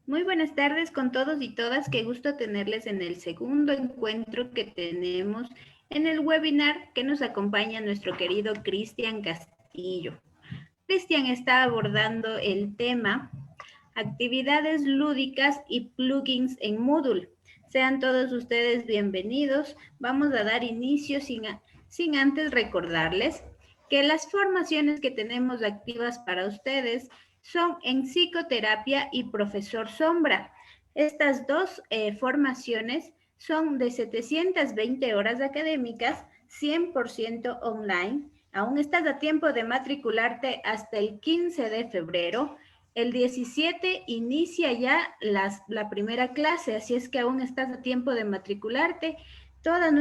Muy buenas tardes con todos y todas. Qué gusto tenerles en el segundo encuentro que tenemos en el webinar que nos acompaña nuestro querido Cristian Castillo. Cristian está abordando el tema actividades lúdicas y plugins en Moodle. Sean todos ustedes bienvenidos. Vamos a dar inicio sin antes recordarles que las formaciones que tenemos activas para ustedes son en psicoterapia y profesor Sombra. Estas dos formaciones son de 720 horas académicas, 100% online. Aún estás a tiempo de matricularte hasta el 15 de febrero. El 17 inicia ya la primera clase, así es que aún estás a tiempo de matricularte. Toda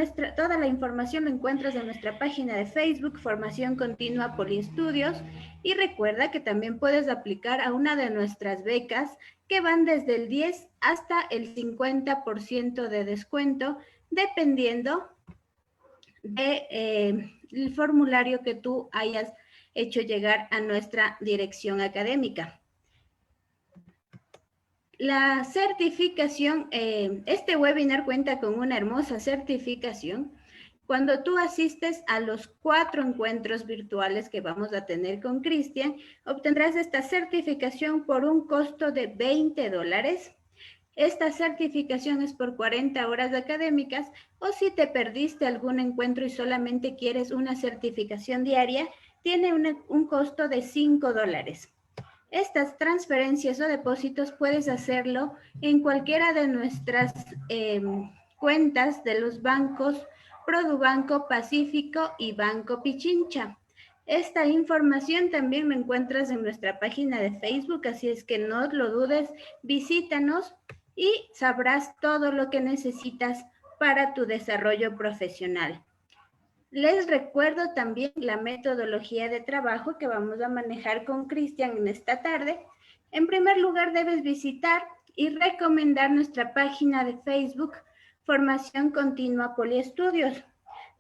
la información la encuentras en nuestra página de Facebook, Formación Continua Poliestudios, y recuerda que también puedes aplicar a una de nuestras becas que van desde el 10 hasta el 50% de descuento, dependiendo del formulario que tú hayas hecho llegar a nuestra dirección académica. La certificación, este webinar cuenta con una hermosa certificación. Cuando tú asistes a los 4 encuentros virtuales que vamos a tener con Cristian, obtendrás esta certificación por un costo de $20. Esta certificación es por 40 horas académicas, o si te perdiste algún encuentro y solamente quieres una certificación diaria, tiene un costo de $5. Estas transferencias o depósitos puedes hacerlo en cualquiera de nuestras cuentas de los bancos Produbanco Pacífico y Banco Pichincha. Esta información también la encuentras en nuestra página de Facebook, así es que no lo dudes, visítanos y sabrás todo lo que necesitas para tu desarrollo profesional. Les recuerdo también la metodología de trabajo que vamos a manejar con Cristian en esta tarde. En primer lugar, debes visitar y recomendar nuestra página de Facebook, Formación Continua Poliestudios.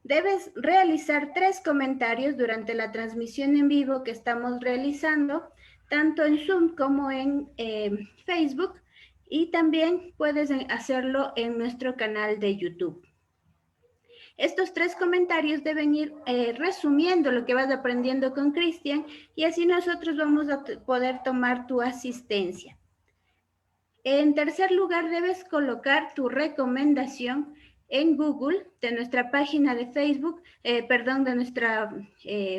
Debes realizar 3 comentarios durante la transmisión en vivo que estamos realizando, tanto en Zoom como en Facebook, y también puedes hacerlo en nuestro canal de YouTube. Estos 3 comentarios deben ir resumiendo lo que vas aprendiendo con Cristian, y así nosotros vamos a poder tomar tu asistencia. En tercer lugar, debes colocar tu recomendación en Google de nuestra página de Facebook, de nuestra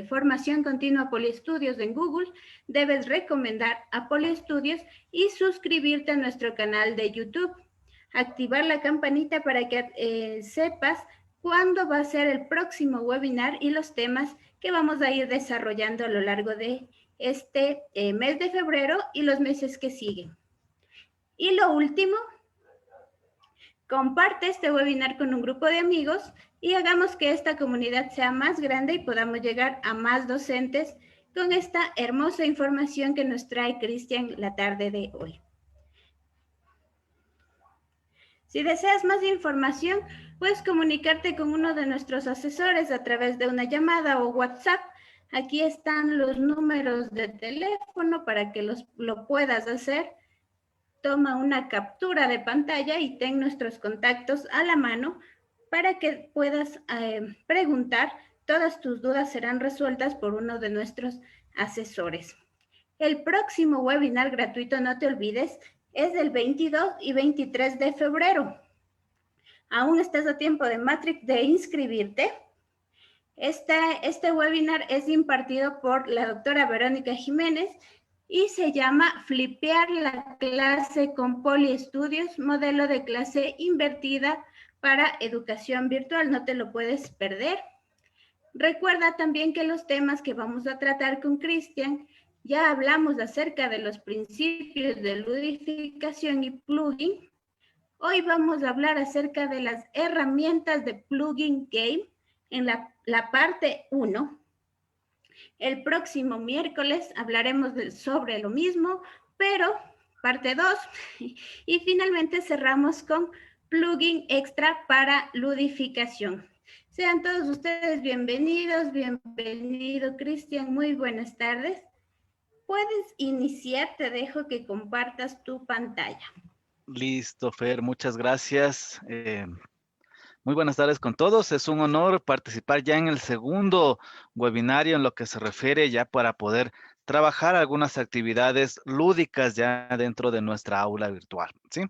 Formación Continua Poliestudios en Google. Debes recomendar a Poliestudios y suscribirte a nuestro canal de YouTube. Activar la campanita para que sepas cuándo va a ser el próximo webinar y los temas que vamos a ir desarrollando a lo largo de este mes de febrero y los meses que siguen. Y lo último, comparte este webinar con un grupo de amigos y hagamos que esta comunidad sea más grande y podamos llegar a más docentes con esta hermosa información que nos trae Cristian la tarde de hoy. Si deseas más información, puedes comunicarte con uno de nuestros asesores a través de una llamada o WhatsApp. Aquí están los números de teléfono para que lo puedas hacer. Toma una captura de pantalla y ten nuestros contactos a la mano para que puedas preguntar. Todas tus dudas serán resueltas por uno de nuestros asesores. El próximo webinar gratuito, no te olvides, es el 22 y 23 de febrero. Aún estás a tiempo de inscribirte. Este webinar es impartido por la doctora Verónica Jiménez y se llama Flipear la clase con Poliestudios, modelo de clase invertida para educación virtual. No te lo puedes perder. Recuerda también que los temas que vamos a tratar con Cristian, ya hablamos acerca de los principios de ludificación y plugin. Hoy vamos a hablar acerca de las herramientas de plugin game en la parte 1. El próximo miércoles hablaremos sobre lo mismo, pero parte 2. Y finalmente cerramos con plugin extra para ludificación. Sean todos ustedes bienvenidos, bienvenido Cristian, muy buenas tardes. puedes iniciar, te dejo que compartas tu pantalla. Listo, Fer, muchas gracias. Muy buenas tardes con todos. Es un honor participar ya en el segundo webinario en lo que se refiere ya para poder trabajar algunas actividades lúdicas ya dentro de nuestra aula virtual, ¿sí?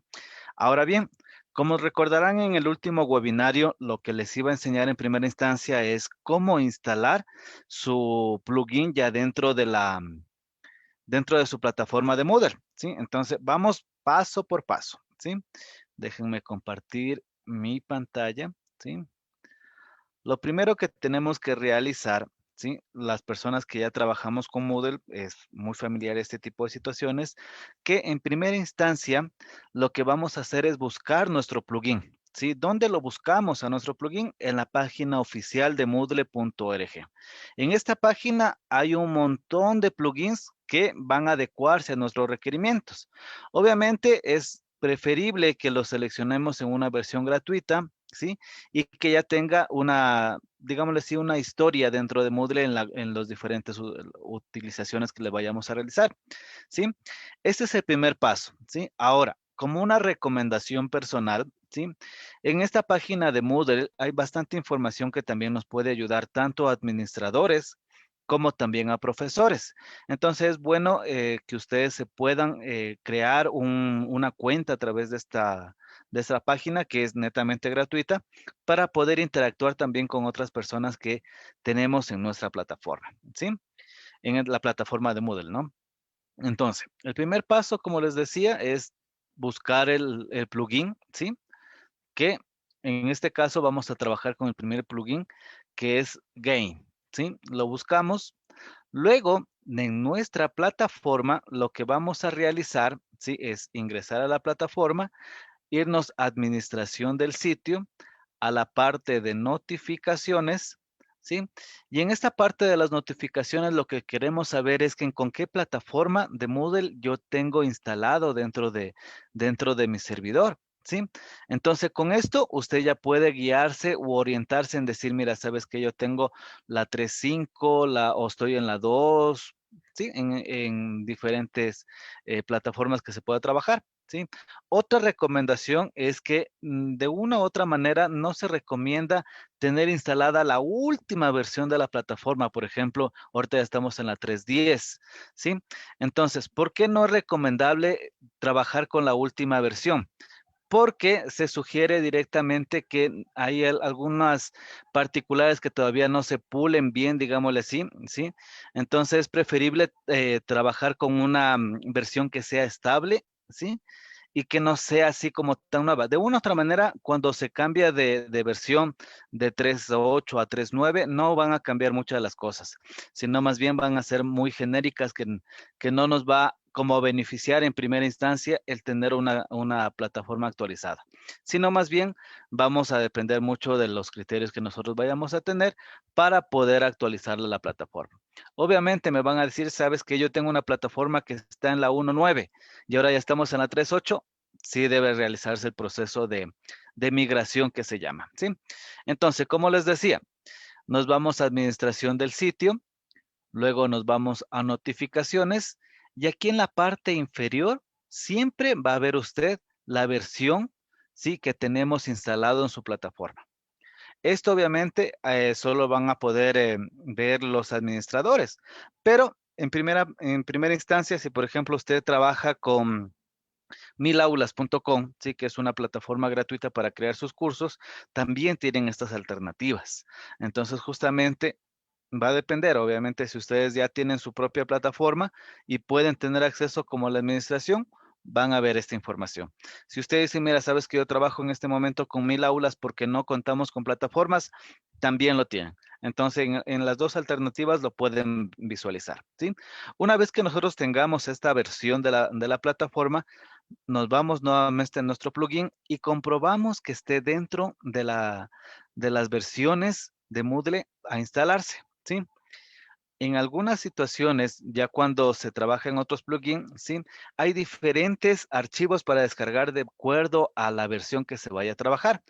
Ahora bien, como recordarán en el último webinario, lo que les iba a enseñar en primera instancia es cómo instalar su plugin ya dentro de su plataforma de Moodle, ¿sí? Entonces, vamos paso por paso, ¿sí? Déjenme compartir mi pantalla, ¿sí? Lo primero que tenemos que realizar, ¿sí? Las personas que ya trabajamos con Moodle, es muy familiar este tipo de situaciones, que en primera instancia lo que vamos a hacer es buscar nuestro plugin, ¿sí? ¿Dónde lo buscamos a nuestro plugin? En la página oficial de Moodle.org. En esta página hay un montón de plugins que van a adecuarse a nuestros requerimientos. Obviamente es preferible que los seleccionemos en una versión gratuita, ¿sí? Y que ya tenga una, digámosle así, una historia dentro de Moodle en las diferentes utilizaciones que le vayamos a realizar, ¿sí? Este es el primer paso, ¿sí? Ahora, como una recomendación personal, ¿sí? En esta página de Moodle hay bastante información que también nos puede ayudar tanto a administradores como también a profesores. Entonces, es bueno que ustedes se puedan crear una cuenta a través de esta página que es netamente gratuita para poder interactuar también con otras personas que tenemos en nuestra plataforma, ¿sí? En la plataforma de Moodle, ¿no? Entonces, el primer paso, como les decía, es buscar el plugin, ¿sí? Que en este caso vamos a trabajar con el primer plugin que es Gain, ¿sí? Lo buscamos. Luego, en nuestra plataforma, lo que vamos a realizar, ¿sí? Es ingresar a la plataforma, irnos a administración del sitio, a la parte de notificaciones, ¿sí? Y en esta parte de las notificaciones lo que queremos saber es que con qué plataforma de Moodle yo tengo instalado dentro de mi servidor, ¿sí? Entonces con esto usted ya puede guiarse u orientarse en decir, mira, sabes que yo tengo la 3.5, o estoy en la 2, ¿sí? En diferentes plataformas que se pueda trabajar, ¿sí? Otra recomendación es que de una u otra manera no se recomienda tener instalada la última versión de la plataforma. Por ejemplo, ahorita ya estamos en la 3.10, ¿sí? Entonces, ¿por qué no es recomendable trabajar con la última versión? Porque se sugiere directamente que hay algunas particulares que todavía no se pulen bien, digámosle así, ¿sí? Entonces es preferible trabajar con una versión que sea estable, ¿sí? Y que no sea así como tan nueva. De una u otra manera, cuando se cambia de versión de 3.8 a 3.9, no van a cambiar muchas de las cosas, sino más bien van a ser muy genéricas que no nos va como a beneficiar en primera instancia el tener una plataforma actualizada, sino más bien vamos a depender mucho de los criterios que nosotros vayamos a tener para poder actualizar la plataforma. Obviamente me van a decir, sabes que yo tengo una plataforma que está en la 1.9 y ahora ya estamos en la 3.8, sí debe realizarse el proceso de migración que se llama, ¿sí? Entonces, como les decía, nos vamos a administración del sitio, luego nos vamos a notificaciones y aquí en la parte inferior siempre va a ver usted la versión, ¿sí? Que tenemos instalado en su plataforma. Esto obviamente solo van a poder ver los administradores, pero en primera instancia, si por ejemplo usted trabaja con milaulas.com, sí, que es una plataforma gratuita para crear sus cursos, también tienen estas alternativas. Entonces, justamente va a depender, obviamente, si ustedes ya tienen su propia plataforma y pueden tener acceso como la administración, van a ver esta información. Si ustedes dicen, mira, sabes que yo trabajo en este momento con 1000 aulas porque no contamos con plataformas, también lo tienen. Entonces, en las dos alternativas lo pueden visualizar, ¿sí? Una vez que nosotros tengamos esta versión de la plataforma, nos vamos nuevamente a nuestro plugin y comprobamos que esté dentro de las versiones de Moodle a instalarse, ¿sí? En algunas situaciones, ya cuando se trabaja en otros plugins, ¿sí? Hay diferentes archivos para descargar de acuerdo a la versión que se vaya a trabajar.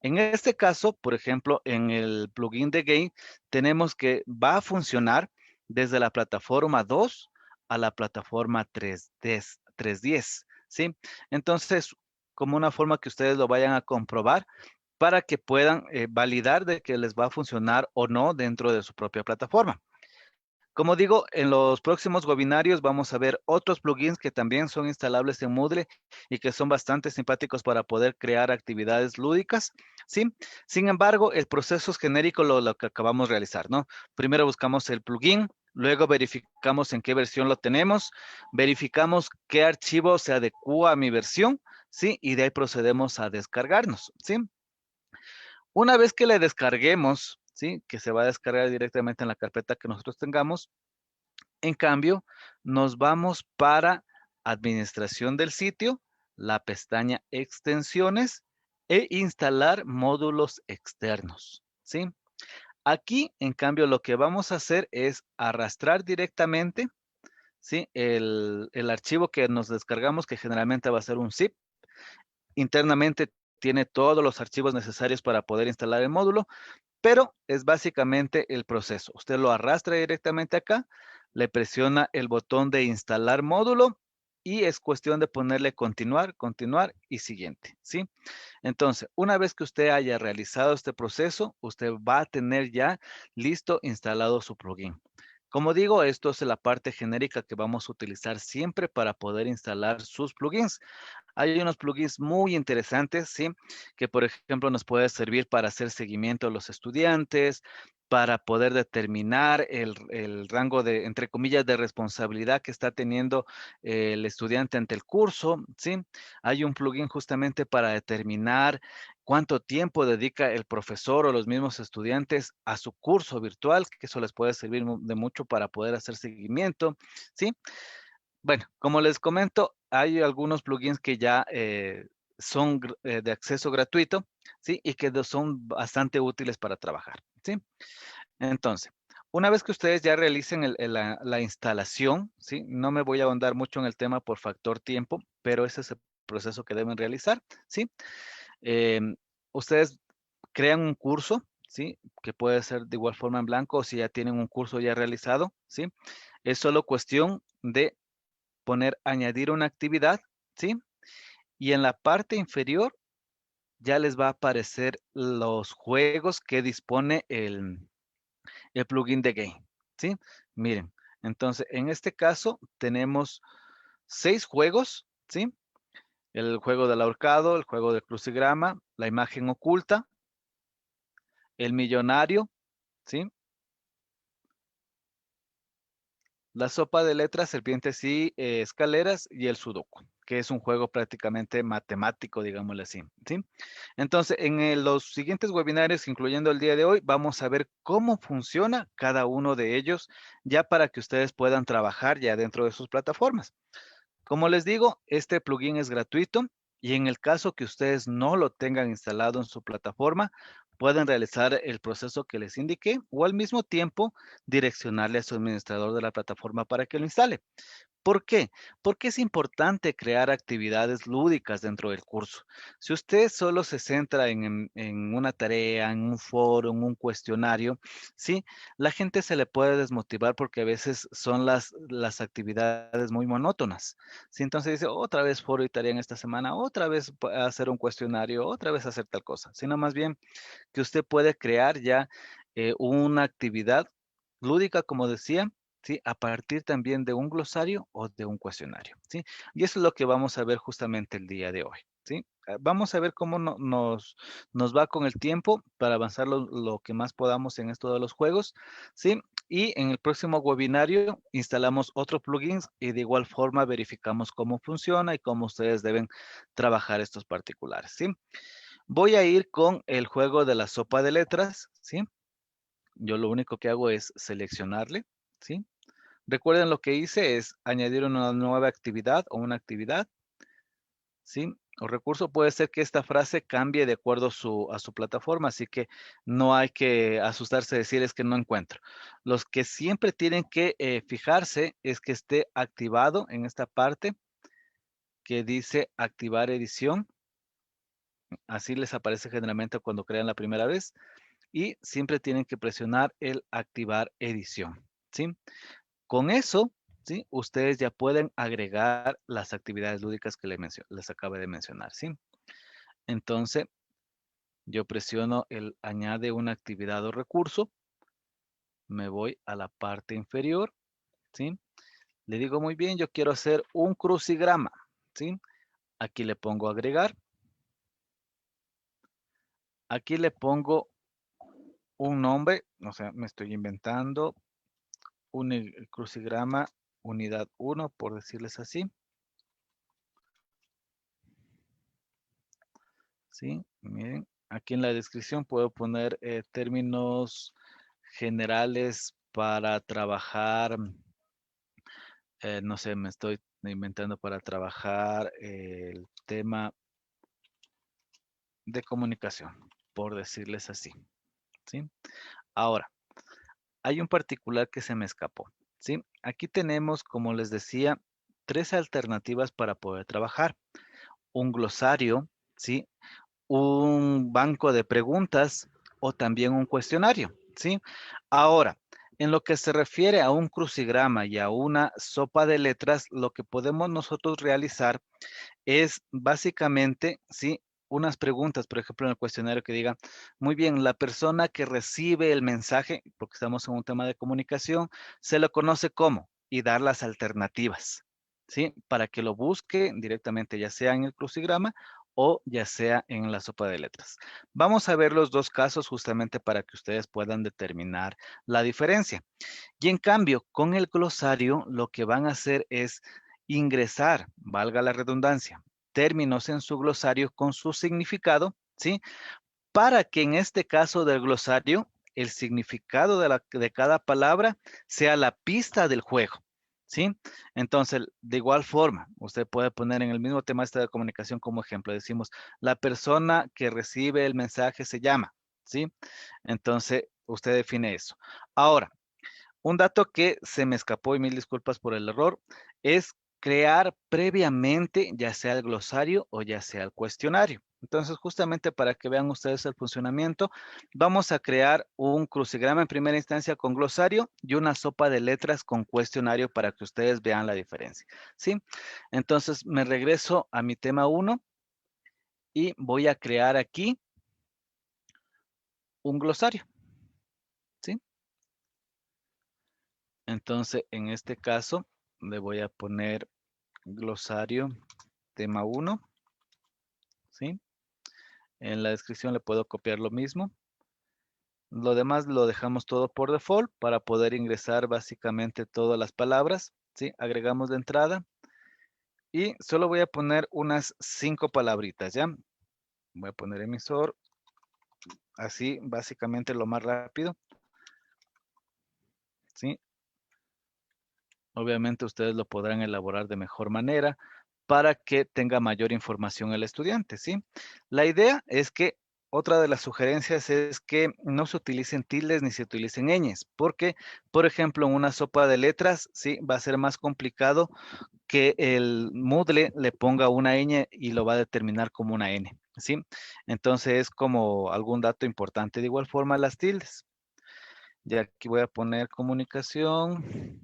En este caso, por ejemplo, en el plugin de Gain, tenemos que va a funcionar desde la plataforma 2 a la plataforma 310, ¿sí? Entonces, como una forma que ustedes lo vayan a comprobar para que puedan validar de que les va a funcionar o no dentro de su propia plataforma. Como digo, en los próximos webinarios vamos a ver otros plugins que también son instalables en Moodle y que son bastante simpáticos para poder crear actividades lúdicas, ¿sí? Sin embargo, el proceso es genérico lo que acabamos de realizar, ¿no? Primero buscamos el plugin, luego verificamos en qué versión lo tenemos, verificamos qué archivo se adecua a mi versión, ¿sí? Y de ahí procedemos a descargarnos, ¿sí? Una vez que le descarguemos, ¿sí? Que se va a descargar directamente en la carpeta que nosotros tengamos, en cambio, nos vamos para administración del sitio, la pestaña extensiones e instalar módulos externos, ¿sí? Aquí, en cambio, lo que vamos a hacer es arrastrar directamente, ¿sí? El archivo que nos descargamos, que generalmente va a ser un zip. Internamente tiene todos los archivos necesarios para poder instalar el módulo, pero es básicamente el proceso. Usted lo arrastra directamente acá, le presiona el botón de instalar módulo y es cuestión de ponerle continuar, continuar y siguiente, ¿sí? Entonces, una vez que usted haya realizado este proceso, usted va a tener ya listo instalado su plugin. Como digo, esto es la parte genérica que vamos a utilizar siempre para poder instalar sus plugins. Hay unos plugins muy interesantes, ¿sí? Que, por ejemplo, nos puede servir para hacer seguimiento a los estudiantes, para poder determinar el rango de, entre comillas, de responsabilidad que está teniendo el estudiante ante el curso, ¿sí? Hay un plugin justamente para determinar cuánto tiempo dedica el profesor o los mismos estudiantes a su curso virtual, que eso les puede servir de mucho para poder hacer seguimiento, ¿sí? Bueno, como les comento, hay algunos plugins que ya son de acceso gratuito, ¿sí? Y que son bastante útiles para trabajar, ¿sí? Entonces, una vez que ustedes ya realicen la instalación, ¿sí? No me voy a ahondar mucho en el tema por factor tiempo, pero ese es el proceso que deben realizar, ¿sí? Ustedes crean un curso, ¿sí? Que puede ser de igual forma en blanco o si ya tienen un curso ya realizado, ¿sí? Es solo cuestión de poner añadir una actividad, ¿sí? Y en la parte inferior ya les va a aparecer los juegos que dispone el plugin de Game, ¿sí? Miren, entonces en este caso tenemos 6 juegos, ¿sí? El juego del ahorcado, el juego del crucigrama, la imagen oculta, el millonario, ¿sí? La sopa de letras, serpientes y escaleras y el sudoku, que es un juego prácticamente matemático, digámosle así, ¿sí? Entonces, en los siguientes webinarios, incluyendo el día de hoy, vamos a ver cómo funciona cada uno de ellos, ya para que ustedes puedan trabajar ya dentro de sus plataformas. Como les digo, este plugin es gratuito y en el caso que ustedes no lo tengan instalado en su plataforma, pueden realizar el proceso que les indiqué o al mismo tiempo direccionarle a su administrador de la plataforma para que lo instale. ¿Por qué? Porque es importante crear actividades lúdicas dentro del curso. Si usted solo se centra en una tarea, en un foro, en un cuestionario, ¿sí? La gente se le puede desmotivar porque a veces son las actividades muy monótonas, ¿sí? Entonces dice, otra vez foro y tarea en esta semana, otra vez hacer un cuestionario, otra vez hacer tal cosa, sino más bien que usted puede crear ya una actividad lúdica, como decía, ¿sí? A partir también de un glosario o de un cuestionario, ¿sí? Y eso es lo que vamos a ver justamente el día de hoy, ¿sí? Vamos a ver cómo nos va con el tiempo para avanzar lo que más podamos en esto de los juegos, ¿sí? Y en el próximo webinario instalamos otro plugin y de igual forma verificamos cómo funciona y cómo ustedes deben trabajar estos particulares, ¿sí? Voy a ir con el juego de la sopa de letras, ¿sí? Yo lo único que hago es seleccionarle, ¿sí? Recuerden lo que hice es añadir una nueva actividad o una actividad, ¿sí? O recurso puede ser que esta frase cambie de acuerdo a su plataforma, así que no hay que asustarse de decir es que no encuentro. Los que siempre tienen que fijarse es que esté activado en esta parte que dice activar edición. Así les aparece generalmente cuando crean la primera vez. Y siempre tienen que presionar el activar edición, ¿sí? Con eso ¿sí? Ustedes ya pueden agregar las actividades lúdicas que les acabo de mencionar, ¿sí? Entonces, yo presiono el añade una actividad o recurso, me voy a la parte inferior, ¿sí? Le digo muy bien, yo quiero hacer un crucigrama, ¿sí? Aquí le pongo agregar. Aquí le pongo un nombre, o sea, me estoy inventando un crucigrama unidad 1, por decirles así. ¿Sí? Miren, aquí en la descripción puedo poner términos generales para trabajar, no sé, me estoy inventando para trabajar el tema de comunicación, por decirles así, ¿sí? Ahora, hay un particular que se me escapó, ¿sí? Aquí tenemos, como les decía, tres alternativas para poder trabajar. Un glosario, ¿sí? Un banco de preguntas o también un cuestionario, ¿sí? Ahora, en lo que se refiere a un crucigrama y a una sopa de letras, lo que podemos nosotros realizar es básicamente, ¿sí? Unas preguntas, por ejemplo, en el cuestionario que diga, muy bien, la persona que recibe el mensaje, porque estamos en un tema de comunicación, se lo conoce como y dar las alternativas, ¿sí? Para que lo busque directamente, ya sea en el crucigrama o ya sea en la sopa de letras. Vamos a ver los dos casos justamente para que ustedes puedan determinar la diferencia. Y en cambio, con el glosario, lo que van a hacer es ingresar, valga la redundancia, términos en su glosario con su significado, ¿sí? Para que en este caso del glosario, el significado de cada palabra sea la pista del juego, ¿sí? Entonces, de igual forma, usted puede poner en el mismo tema este de comunicación como ejemplo, decimos, la persona que recibe el mensaje se llama, ¿sí? Entonces, usted define eso. Ahora, un dato que se me escapó y mil disculpas por el error es crear previamente ya sea el glosario o ya sea el cuestionario. Entonces, justamente para que vean ustedes el funcionamiento, vamos a crear un crucigrama en primera instancia con glosario y una sopa de letras con cuestionario para que ustedes vean la diferencia, ¿sí? Entonces, me regreso a mi tema 1 y voy a crear aquí un glosario, ¿sí? Entonces, en este caso, le voy a poner glosario tema 1, ¿sí? En la descripción le puedo copiar lo mismo. Lo demás lo dejamos todo por default para poder ingresar básicamente todas las palabras, ¿sí? Agregamos de entrada y solo voy a poner unas 5 palabritas, ¿ya? Voy a poner emisor, así básicamente lo más rápido, ¿sí? Obviamente ustedes lo podrán elaborar de mejor manera para que tenga mayor información el estudiante, ¿sí? La idea es que otra de las sugerencias es que no se utilicen tildes ni se utilicen ñes, porque, por ejemplo, en una sopa de letras, sí, va a ser más complicado que el Moodle le ponga una ñ y lo va a determinar como una n, ¿sí? Entonces es como algún dato importante. De igual forma, las tildes. Ya aquí voy a poner comunicación.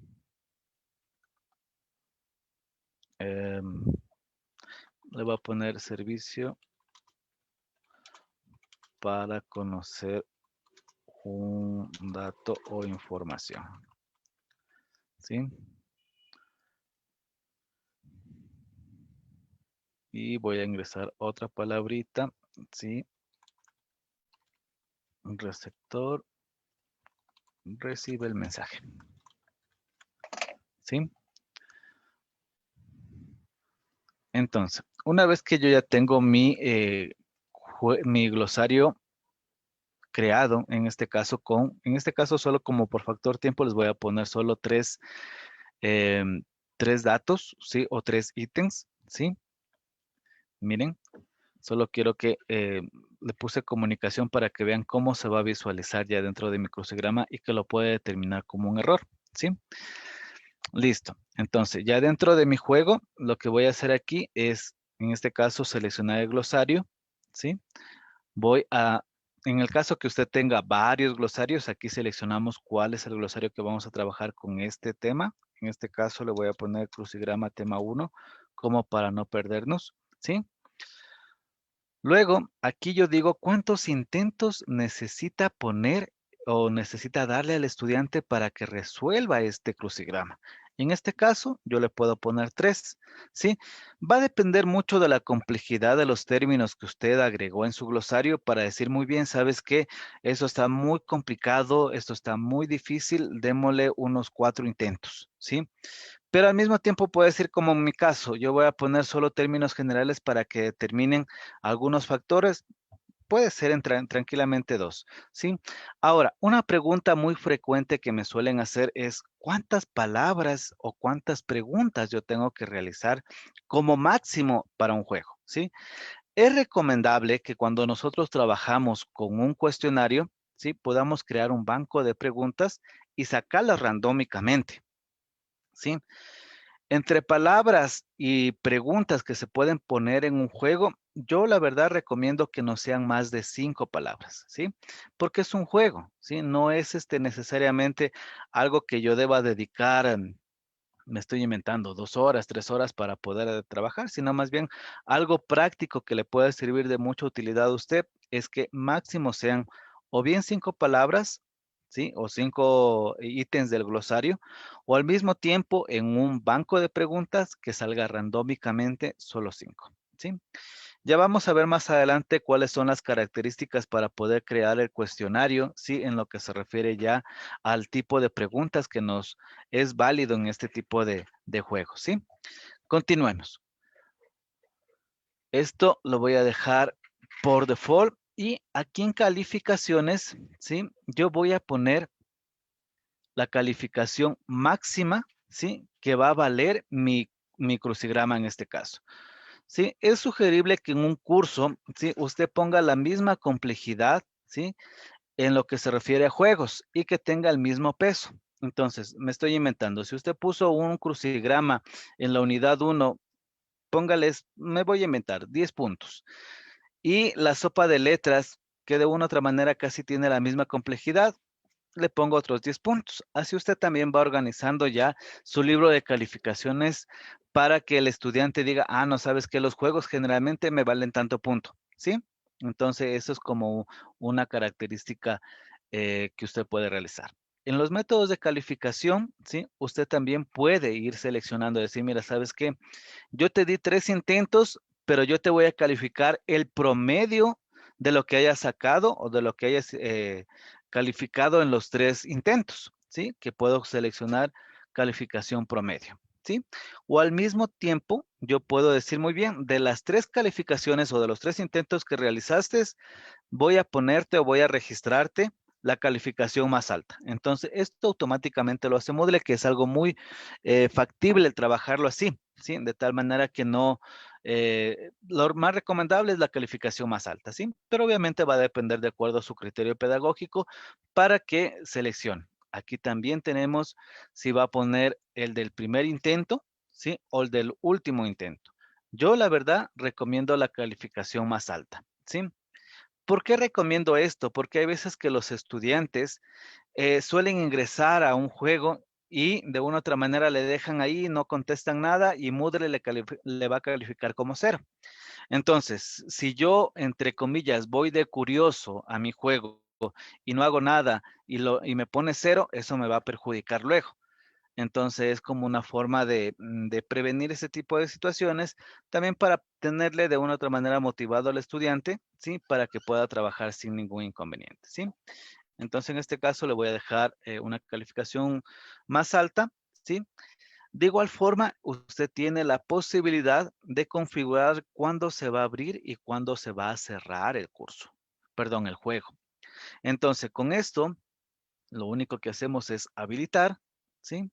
Le voy a poner servicio para conocer un dato o información, ¿sí? Y voy a ingresar otra palabrita, ¿sí? Receptor recibe el mensaje, ¿sí? Entonces, una vez que yo ya tengo mi glosario creado, en este caso solo como por factor tiempo les voy a poner solo tres datos, ¿sí? O 3 ítems, ¿sí? Miren, solo quiero que le puse comunicación para que vean cómo se va a visualizar ya dentro de mi crucigrama y que lo puede determinar como un error, ¿sí? Listo. Entonces, ya dentro de mi juego, lo que voy a hacer aquí es, en este caso, seleccionar el glosario, ¿sí? En el caso que usted tenga varios glosarios, aquí seleccionamos cuál es el glosario que vamos a trabajar con este tema, En este caso le voy a poner crucigrama tema 1 como para no perdernos, ¿sí? Luego, aquí yo digo cuántos intentos necesita poner o necesita darle al estudiante para que resuelva este crucigrama. En este caso, yo le puedo poner 3, ¿sí? Va a depender mucho de la complejidad de los términos que usted agregó en su glosario para decir muy bien, ¿sabes qué? Eso está muy complicado, esto está muy difícil, démosle unos 4 intentos, ¿sí? Pero al mismo tiempo puede ser como en mi caso, yo voy a poner solo términos generales para que determinen algunos factores, puede ser tranquilamente 2, ¿sí? Ahora, una pregunta muy frecuente que me suelen hacer es, ¿cuántas palabras o cuántas preguntas yo tengo que realizar como máximo para un juego, ¿sí? Es recomendable que cuando nosotros trabajamos con un cuestionario, ¿sí? Podamos crear un banco de preguntas y sacarlas randómicamente, ¿sí? Entre palabras y preguntas que se pueden poner en un juego, yo la verdad recomiendo que no sean más de 5 palabras, ¿sí? Porque es un juego, ¿sí? No es necesariamente algo que yo deba dedicar, me estoy inventando, 2 horas, 3 horas para poder trabajar, sino más bien algo práctico que le pueda servir de mucha utilidad a usted es que máximo sean o bien 5 palabras, ¿sí? O 5 ítems del glosario, o al mismo tiempo en un banco de preguntas que salga randómicamente solo 5, ¿sí? Ya vamos a ver más adelante cuáles son las características para poder crear el cuestionario, sí, en lo que se refiere ya al tipo de preguntas que nos es válido en este tipo de juegos, ¿sí? Continuemos. Esto lo voy a dejar por default y aquí en calificaciones, ¿sí? Yo voy a poner la calificación máxima, ¿sí? Que va a valer mi crucigrama en este caso. Sí, es sugerible que en un curso, ¿sí? Usted ponga la misma complejidad, ¿sí? En lo que se refiere a juegos y que tenga el mismo peso. Entonces, me estoy inventando, si usted puso un crucigrama en la unidad 1, póngales, me voy a inventar, 10 puntos. Y la sopa de letras, que de una u otra manera casi tiene la misma complejidad, le pongo otros 10 puntos. Así usted también va organizando ya su libro de calificaciones para que el estudiante diga, ah, no sabes que los juegos generalmente me valen tanto punto, ¿sí? Entonces, eso es como una característica que usted puede realizar. En los métodos de calificación, ¿sí? Usted también puede ir seleccionando, decir, mira, ¿sabes qué? Yo te di 3 intentos, pero yo te voy a calificar el promedio de lo que hayas sacado o de lo que hayas calificado en los 3 intentos, ¿sí? Que puedo seleccionar calificación promedio, ¿sí? O al mismo tiempo, yo puedo decir muy bien, de las 3 calificaciones o de los 3 intentos que realizaste, voy a ponerte o voy a registrarte la calificación más alta. Entonces, esto automáticamente lo hace Moodle, que es algo muy factible el trabajarlo así, ¿sí? De tal manera que no, lo más recomendable es la calificación más alta, ¿sí? Pero obviamente va a depender de acuerdo a su criterio pedagógico para que seleccione. Aquí también tenemos si va a poner el del primer intento, ¿sí? O el del último intento. Yo, la verdad, recomiendo la calificación más alta, ¿sí? ¿Por qué recomiendo esto? Porque hay veces que los estudiantes suelen ingresar a un juego y de una u otra manera le dejan ahí, no contestan nada y Moodle le va a calificar como 0. Entonces, si yo, entre comillas, voy de curioso a mi juego y no hago nada y me pone 0, eso me va a perjudicar luego. Entonces es como una forma de prevenir ese tipo de situaciones, también para tenerle de una u otra manera motivado al estudiante, ¿sí? Para que pueda trabajar sin ningún inconveniente, ¿sí? Entonces en este caso le voy a dejar una calificación más alta, ¿sí? De igual forma, usted tiene la posibilidad de configurar cuándo se va a abrir y cuándo se va a cerrar el curso, perdón, el juego. Entonces con esto, lo único que hacemos es habilitar, ¿sí?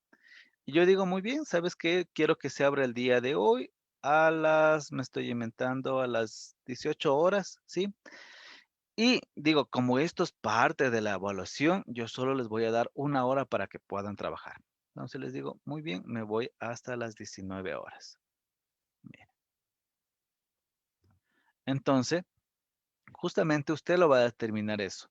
Y yo digo, muy bien, ¿sabes qué? Quiero que se abra el día de hoy a las, me estoy inventando, a las 18 horas, ¿sí? Y digo, como esto es parte de la evaluación, yo solo les voy a dar 1 hora para que puedan trabajar. Entonces les digo, muy bien, me voy hasta las 19 horas. Bien. Entonces, justamente usted lo va a determinar eso.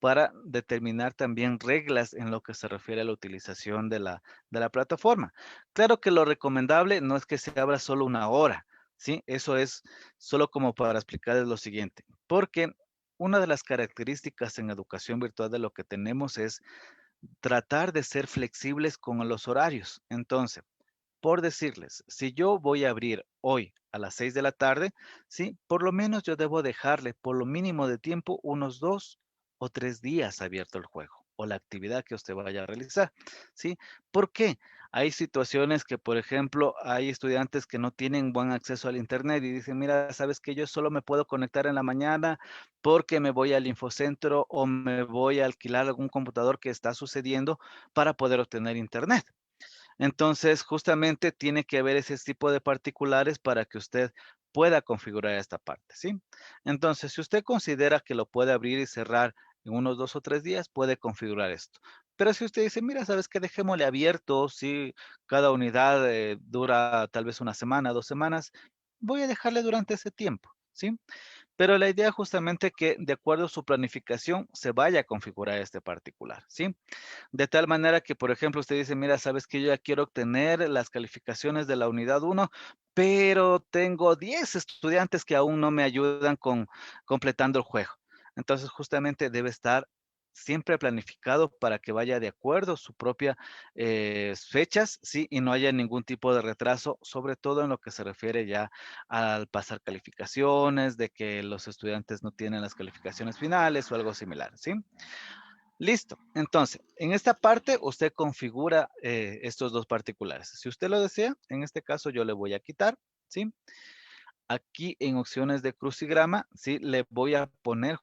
para determinar también reglas en lo que se refiere a la utilización de la plataforma. Claro que lo recomendable no es que se abra solo una hora, ¿sí? Eso es solo como para explicarles lo siguiente, porque una de las características en educación virtual de lo que tenemos es tratar de ser flexibles con los horarios. Entonces, por decirles, si yo voy a abrir hoy a las 6 de la tarde, ¿sí? Por lo menos yo debo dejarle por lo mínimo de tiempo unos 2 o 3 días abierto el juego o la actividad que usted vaya a realizar, ¿sí? ¿Por qué? Hay situaciones que, por ejemplo, hay estudiantes que no tienen buen acceso al internet y dicen, mira, sabes que yo solo me puedo conectar en la mañana porque me voy al infocentro o me voy a alquilar algún computador que está sucediendo para poder obtener internet. Entonces, justamente tiene que haber ese tipo de particulares para que usted pueda configurar esta parte, ¿sí? Entonces, si usted considera que lo puede abrir y cerrar en unos 2 o 3 días, puede configurar esto. Pero si usted dice, mira, ¿sabes qué? Dejémosle abierto, si cada unidad dura tal vez una semana, 2 semanas, voy a dejarle durante ese tiempo, ¿sí? Pero la idea justamente que de acuerdo a su planificación se vaya a configurar este particular, ¿sí? De tal manera que, por ejemplo, usted dice, mira, sabes que yo ya quiero obtener las calificaciones de la unidad 1, pero tengo 10 estudiantes que aún no me ayudan con completando el juego. Entonces, justamente debe estar siempre planificado para que vaya de acuerdo a su propia fechas, ¿sí? Y no haya ningún tipo de retraso, sobre todo en lo que se refiere ya al pasar calificaciones, de que los estudiantes no tienen las calificaciones finales o algo similar, ¿sí? Listo. Entonces, en esta parte usted configura estos dos particulares. Si usted lo desea, en este caso yo le voy a quitar, ¿sí? Aquí en opciones de crucigrama, ¿sí? Le voy a poner